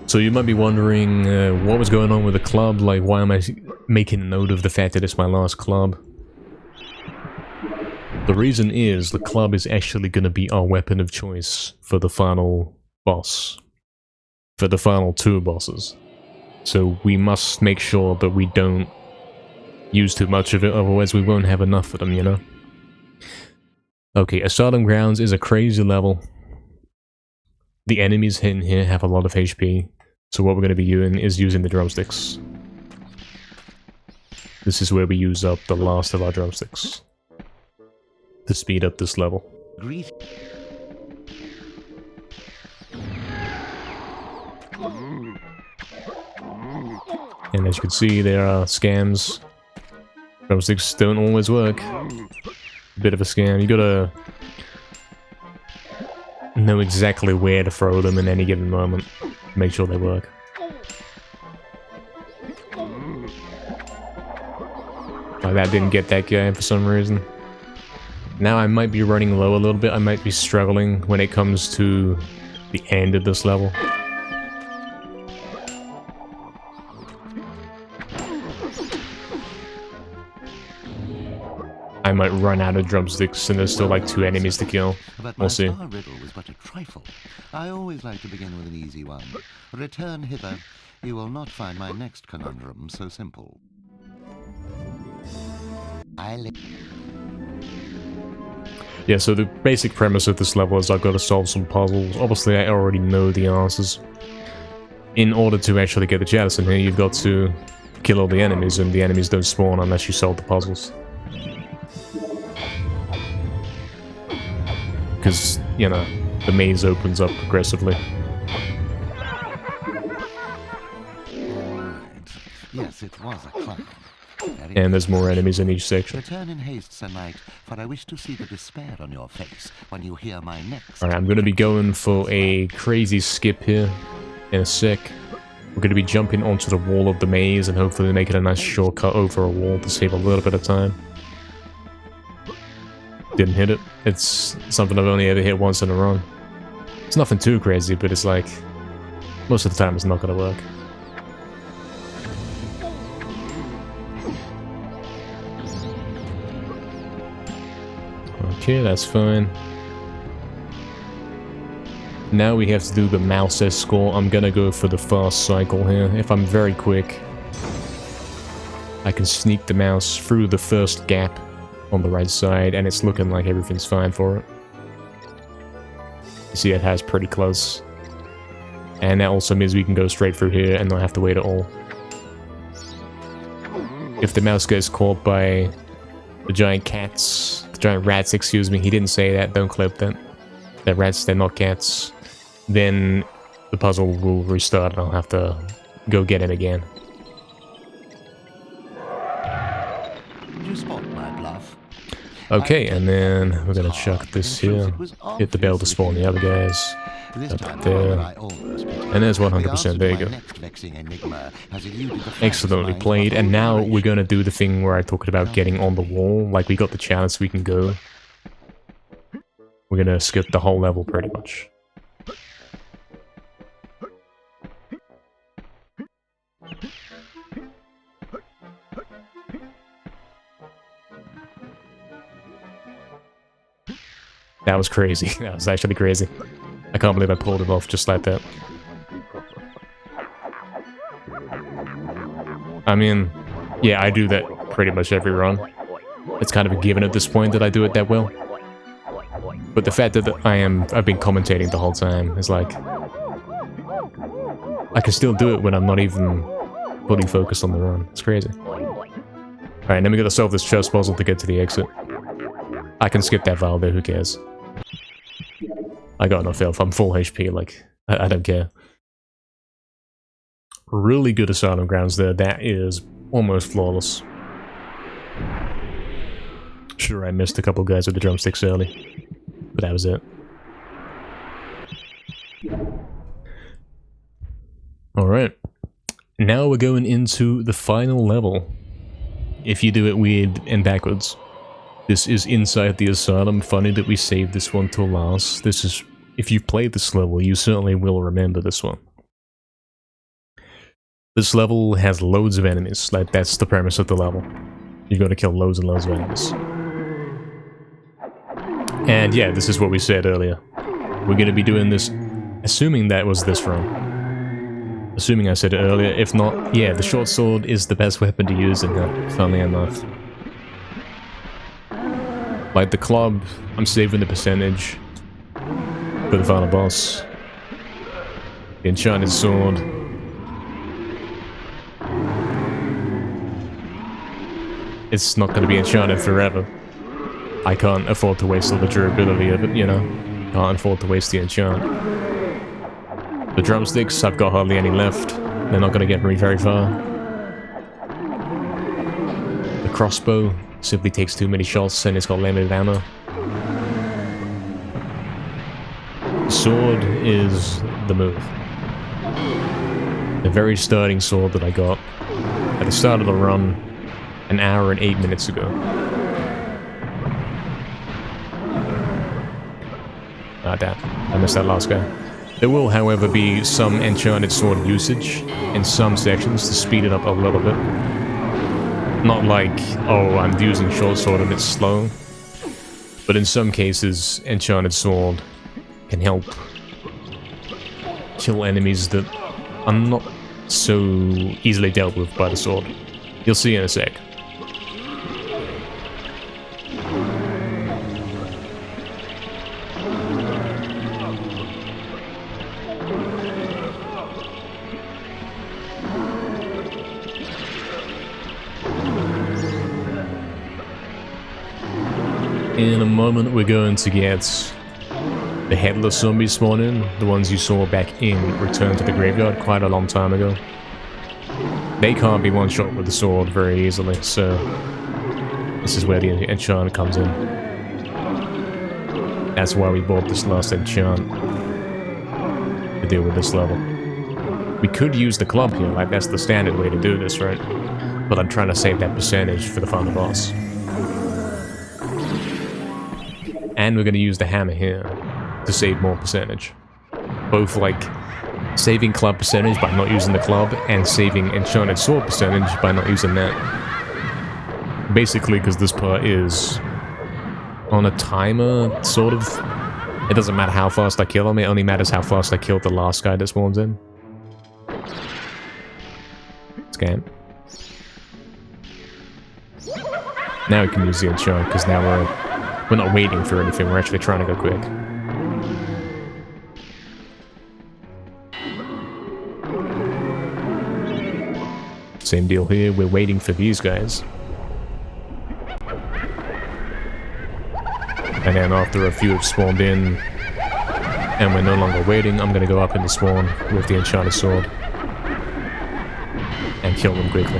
[SPEAKER 1] So you might be wondering what was going on with the club, like why am I making a note of the fact that it's my last club? The reason is the club is actually going to be our weapon of choice for the final boss. For the final 2 bosses. So we must make sure that we don't use too much of it, otherwise we won't have enough of them, you know? Okay, Asylum Grounds is a crazy level. The enemies in here have a lot of HP, so what we're going to be doing is using the drumsticks. This is where we use up the last of our drumsticks to speed up this level. And as you can see, there are scams. Drumsticks don't always work. Bit of a scam. You gotta know exactly where to throw them in any given moment. Make sure they work. Like that didn't get that guy for some reason. Now I might be running low a little bit. I might be struggling when it comes to the end of this level. I might run out of drumsticks and there's still like 2 enemies to kill. We'll see.
[SPEAKER 2] My riddle was but a trifle. I always like to begin with an easy one. Return hither. You will not find my next conundrum so simple.
[SPEAKER 1] Yeah, so the basic premise of this level is I've got to solve some puzzles. Obviously, I already know the answers. In order to actually get the chalice in here, you've got to kill all the enemies, and the enemies don't spawn unless you solve the puzzles. Because, you know, the maze opens up progressively.
[SPEAKER 2] Yes, it was a clown.
[SPEAKER 1] And there's more enemies in each section.
[SPEAKER 2] Return in haste, Sir Knight, for I wish to see the despair on your face when you hear my next.
[SPEAKER 1] Alright, I'm going to be going for a crazy skip here in a sec. We're going to be jumping onto the wall of the maze and hopefully making a nice shortcut over a wall to save a little bit of time. Didn't hit it. It's something I've only ever hit once in a run. It's nothing too crazy, but it's like, most of the time it's not going to work. Okay, that's fine. Now we have to do the mouse escort. I'm gonna go for the fast cycle here. If I'm very quick, I can sneak the mouse through the first gap on the right side, and it's looking like everything's fine for it. You see, it has pretty close. And that also means we can go straight through here and not have to wait at all. If the mouse gets caught by the giant rats, excuse me, he didn't say that, don't clip that. They're rats, they're not cats. Then the puzzle will restart and I'll have to go get it again.
[SPEAKER 2] You spot my bluff.
[SPEAKER 1] Okay, and then we're gonna chuck this here. Hit the bell to spawn the other guys. Up there. And there's 100%, there you go. Excellently played, and now we're gonna do the thing where I talked about getting on the wall. Like, we got the chance, we can go. We're gonna skip the whole level pretty much. That was crazy. That was actually crazy. I can't believe I pulled it off just like that. I mean, yeah, I do that pretty much every run. It's kind of a given at this point that I do it that well. But the fact that I've been commentating the whole time is like... I can still do it when I'm not even fully focused on the run. It's crazy. Alright, then we gotta solve this chest puzzle to get to the exit. I can skip that vial there, who cares? I got enough health, I'm full HP, like, I don't care. Really good Asylum grounds there, that is almost flawless. Sure, I missed a couple guys with the drumsticks early, but that was it. Alright, now we're going into the final level. If you do it weird and backwards. This is inside the Asylum. Funny that we saved this one till last. This is... If you've played this level, you certainly will remember this one. This level has loads of enemies. Like, that's the premise of the level. You've got to kill loads and loads of enemies. And yeah, this is what we said earlier. We're going to be doing this... Assuming that was this run. Assuming I said it earlier. If not, yeah, the short sword is the best weapon to use in that, funnily enough. Like the club, I'm saving the percentage for the final boss. The Enchanted sword. It's not going to be enchanted forever. I can't afford to waste all the durability of it, you know. Can't afford to waste the enchant. The drumsticks, I've got hardly any left. They're not going to get me very far. The crossbow simply takes too many shots and it's got limited ammo. The sword is the move. The very starting sword that I got at the start of the run an hour and 8 minutes ago. Ah, damn. I missed that last guy. There will, however, be some enchanted sword usage in some sections to speed it up a little bit. Not like, oh, I'm using short sword and it's slow. But in some cases, enchanted sword can help kill enemies that are not so easily dealt with by the sword. You'll see in a sec. In a moment we're going to get the headless zombies spawn in, the ones you saw back in Return to the Graveyard quite a long time ago. They can't be one-shot with the sword very easily, so this is where the enchant comes in. That's why we bought this last enchant, to deal with this level. We could use the club here, like that's the standard way to do this, right? But I'm trying to save that percentage for the final boss. And we're going to use the hammer here to save more percentage. Both like saving club percentage by not using the club and saving enchanted sword percentage by not using that. Basically because this part is on a timer, sort of. It doesn't matter how fast I kill him, it only matters how fast I killed the last guy that spawns in. Scan. Now we can use the enchant, because now we're not waiting for anything, we're actually trying to go quick. Same deal here, we're waiting for these guys. And then after a few have spawned in, and we're no longer waiting, I'm gonna go up in the spawn with the enchanted sword. And kill them quickly.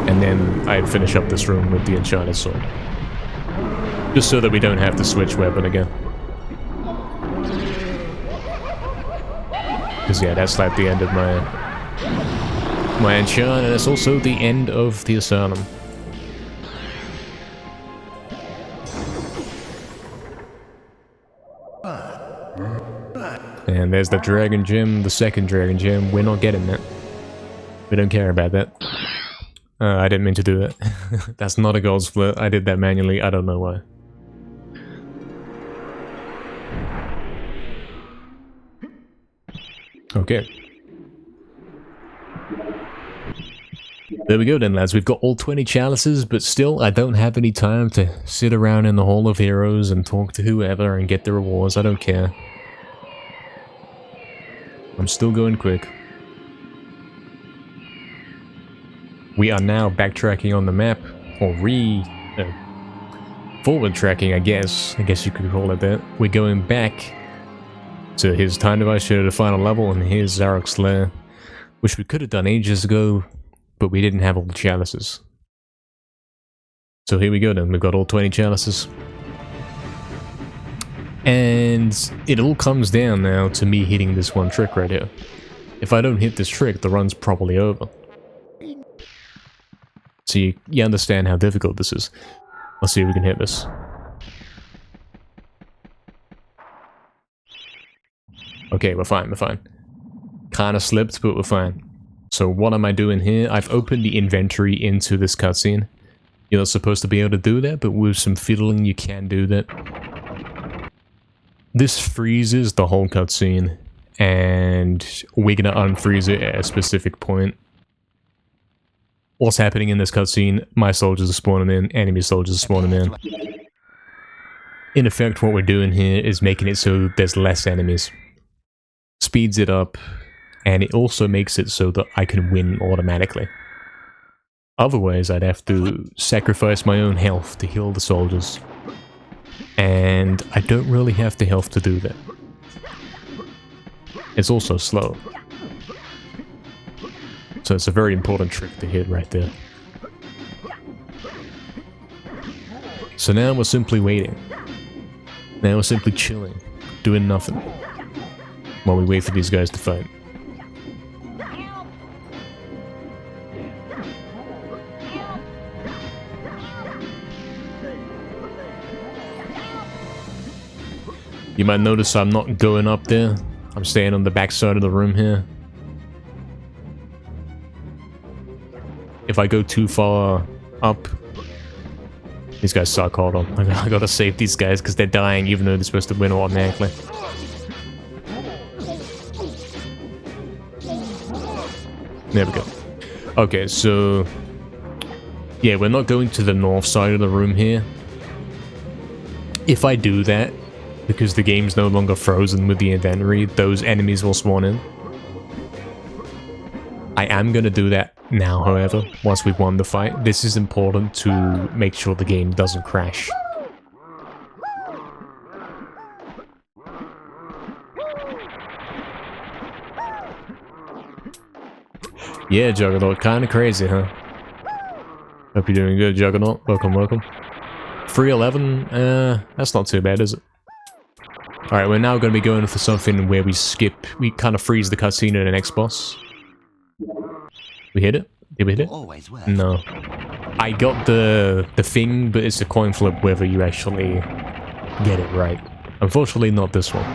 [SPEAKER 1] And then I'd finish up this room with the enchanted sword. Just so that we don't have to switch weapon again. Because yeah, that's like the end of my enchant, and it's also the end of the Asylum. And there's the dragon gem, the second dragon gem. We're not getting that. We don't care about that. I didn't mean to do that. That's not a gold split. I did that manually. I don't know why. Okay. There we go then, lads. We've got all 20 chalices, but still, I don't have any time to sit around in the Hall of Heroes and talk to whoever and get the rewards. I don't care. I'm still going quick. We are now backtracking on the map, or forward tracking, I guess. I guess you could call it that. We're going back to his time device, show the final level, and here's Zarok's Lair, which we could have done ages ago, but we didn't have all the chalices. So here we go then, we've got all 20 chalices. And it all comes down now to me hitting this one trick right here. If I don't hit this trick, the run's probably over. So you understand how difficult this is. Let's see if we can hit this. Okay, we're fine, we're fine. Kinda slipped, but we're fine. So what am I doing here? I've opened the inventory into this cutscene. You're not supposed to be able to do that, but with some fiddling you can do that. This freezes the whole cutscene, and we're gonna unfreeze it at a specific point. What's happening in this cutscene? My soldiers are spawning in, enemy soldiers are spawning in. In effect, what we're doing here is making it so there's less enemies. Speeds it up, and it also makes it so that I can win automatically. Otherwise, I'd have to sacrifice my own health to heal the soldiers. And I don't really have the health to do that. It's also slow. So it's a very important trick to hit right there. So now we're simply waiting. Now we're simply chilling, doing nothing, while we wait for these guys to fight. You might notice I'm not going up there. I'm staying on the back side of the room here. If I go too far up, these guys suck. Hold on. I gotta save these guys because they're dying even though they're supposed to win automatically. There we go. Okay, so yeah, we're not going to the north side of the room here. If I do that, because the game's no longer frozen with the inventory, those enemies will spawn in. I am gonna do that now, however, once we've won the fight. This is important to make sure the game doesn't crash. Yeah, Juggernaut, kinda crazy, huh? Hope you're doing good, Juggernaut. Welcome, welcome. 311, that's not too bad, is it? Alright, we're now going to be going for something where we kind of freeze the cutscene at the next boss. We hit it? Did we hit it? No. I got the thing, but it's a coin flip whether you actually get it right. Unfortunately, not this one.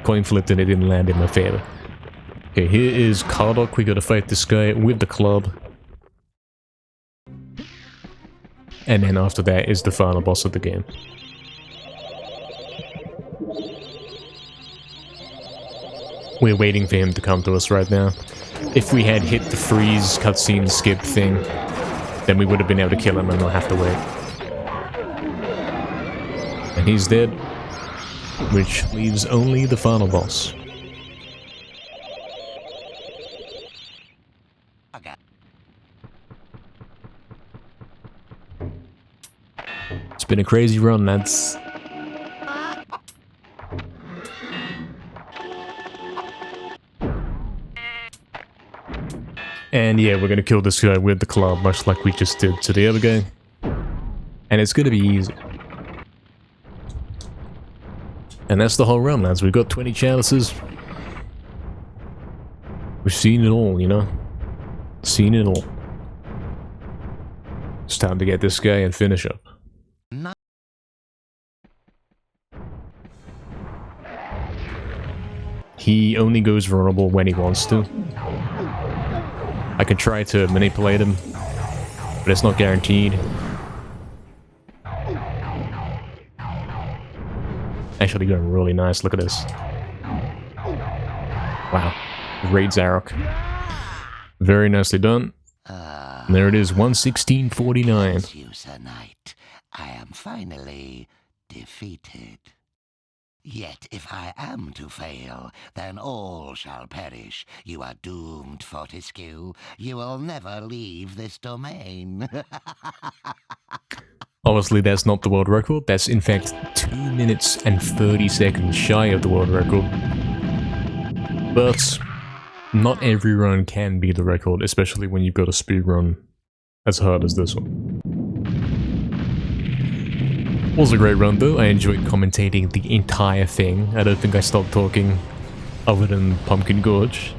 [SPEAKER 1] Coin flipped and it didn't land in my favor. Okay, here is Kardok. We gotta fight this guy with the club. And then after that is the final boss of the game. We're waiting for him to come to us right now. If we had hit the freeze cutscene skip thing, then we would have been able to kill him and not have to wait. And he's dead, which leaves only the final boss. It's been a crazy run, lads. And yeah, we're gonna kill this guy with the club, much like we just did to the other guy. And it's gonna be easy. And that's the whole run, lads. We've got 20 chalices. We've seen it all, you know? Seen it all. It's time to get this guy and finish up. He only goes vulnerable when he wants to. I can try to manipulate him, but it's not guaranteed. Actually going really nice, look at this. Wow. Great Zarok. Very nicely done. And there it is, 116.49.
[SPEAKER 2] You, Sir Knight, I am finally defeated. Yet if I am to fail, then all shall perish. You are doomed, Fortescue. You will never leave this domain.
[SPEAKER 1] Obviously that's not the world record. That's in fact 2 minutes and 30 seconds shy of the world record. But not every run can be the record, especially when you've got a speedrun as hard as this one. Was a great run though. I enjoyed commentating the entire thing. I don't think I stopped talking other than Pumpkin Gorge.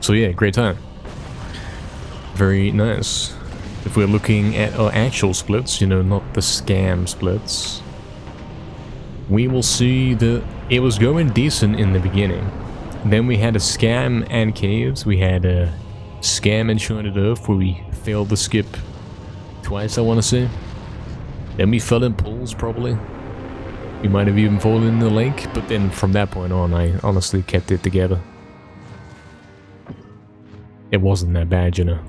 [SPEAKER 1] So yeah, great time. Very nice. If we're looking at our actual splits, you know, not the scam splits, we will see that it was going decent in the beginning. Then we had a scam and caves. We had a scam Enchanted Earth where we failed the skip twice, I want to say. Then we fell in pools, probably. We might have even fallen in the lake, but then from that point on, I honestly kept it together. It wasn't that bad, you know.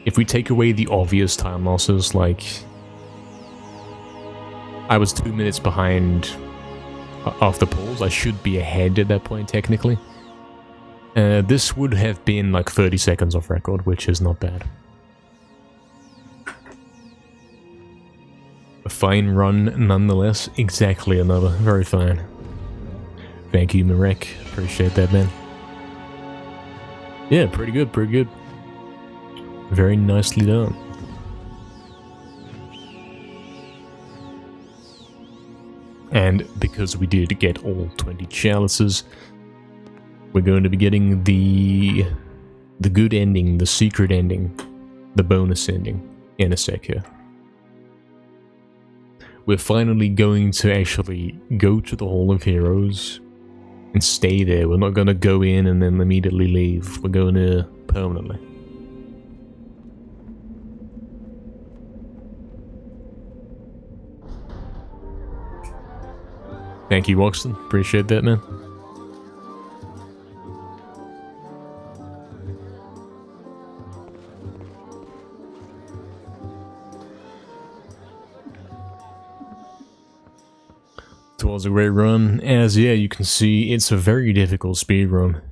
[SPEAKER 1] If we take away the obvious time losses, like I was 2 minutes behind off the pools, I should be ahead at that point, technically. This would have been like 30 seconds off record, which is not bad. A fine run, nonetheless. Exactly another. Very fine. Thank you, Marek. Appreciate that, man. Yeah, pretty good, pretty good. Very nicely done. And because we did get all 20 chalices, we're going to be getting the good ending, the secret ending, the bonus ending in a sec here. We're finally going to actually go to the Hall of Heroes and stay there. We're not going to go in and then immediately leave. We're going to permanently. Thank you, Woxton. Appreciate that, man. It was a great run, as yeah, you can see it's a very difficult speedrun.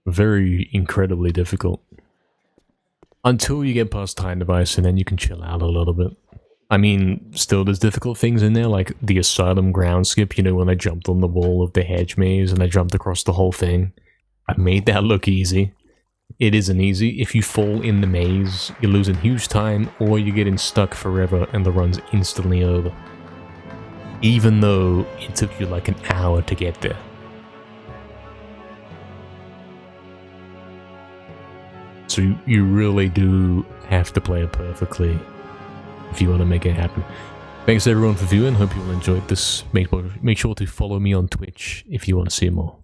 [SPEAKER 1] Very incredibly difficult. Until you get past Time Device and then you can chill out a little bit. I mean, still there's difficult things in there, like the Asylum ground skip, you know, when I jumped on the wall of the hedge maze and I jumped across the whole thing. I made that look easy. It isn't easy. If you fall in the maze, you're losing huge time or you're getting stuck forever and the run's instantly over. Even though it took you like an hour to get there. So you really do have to play it perfectly if you want to make it happen. Thanks everyone for viewing, hope you all enjoyed this. Make sure to follow me on Twitch if you want to see more.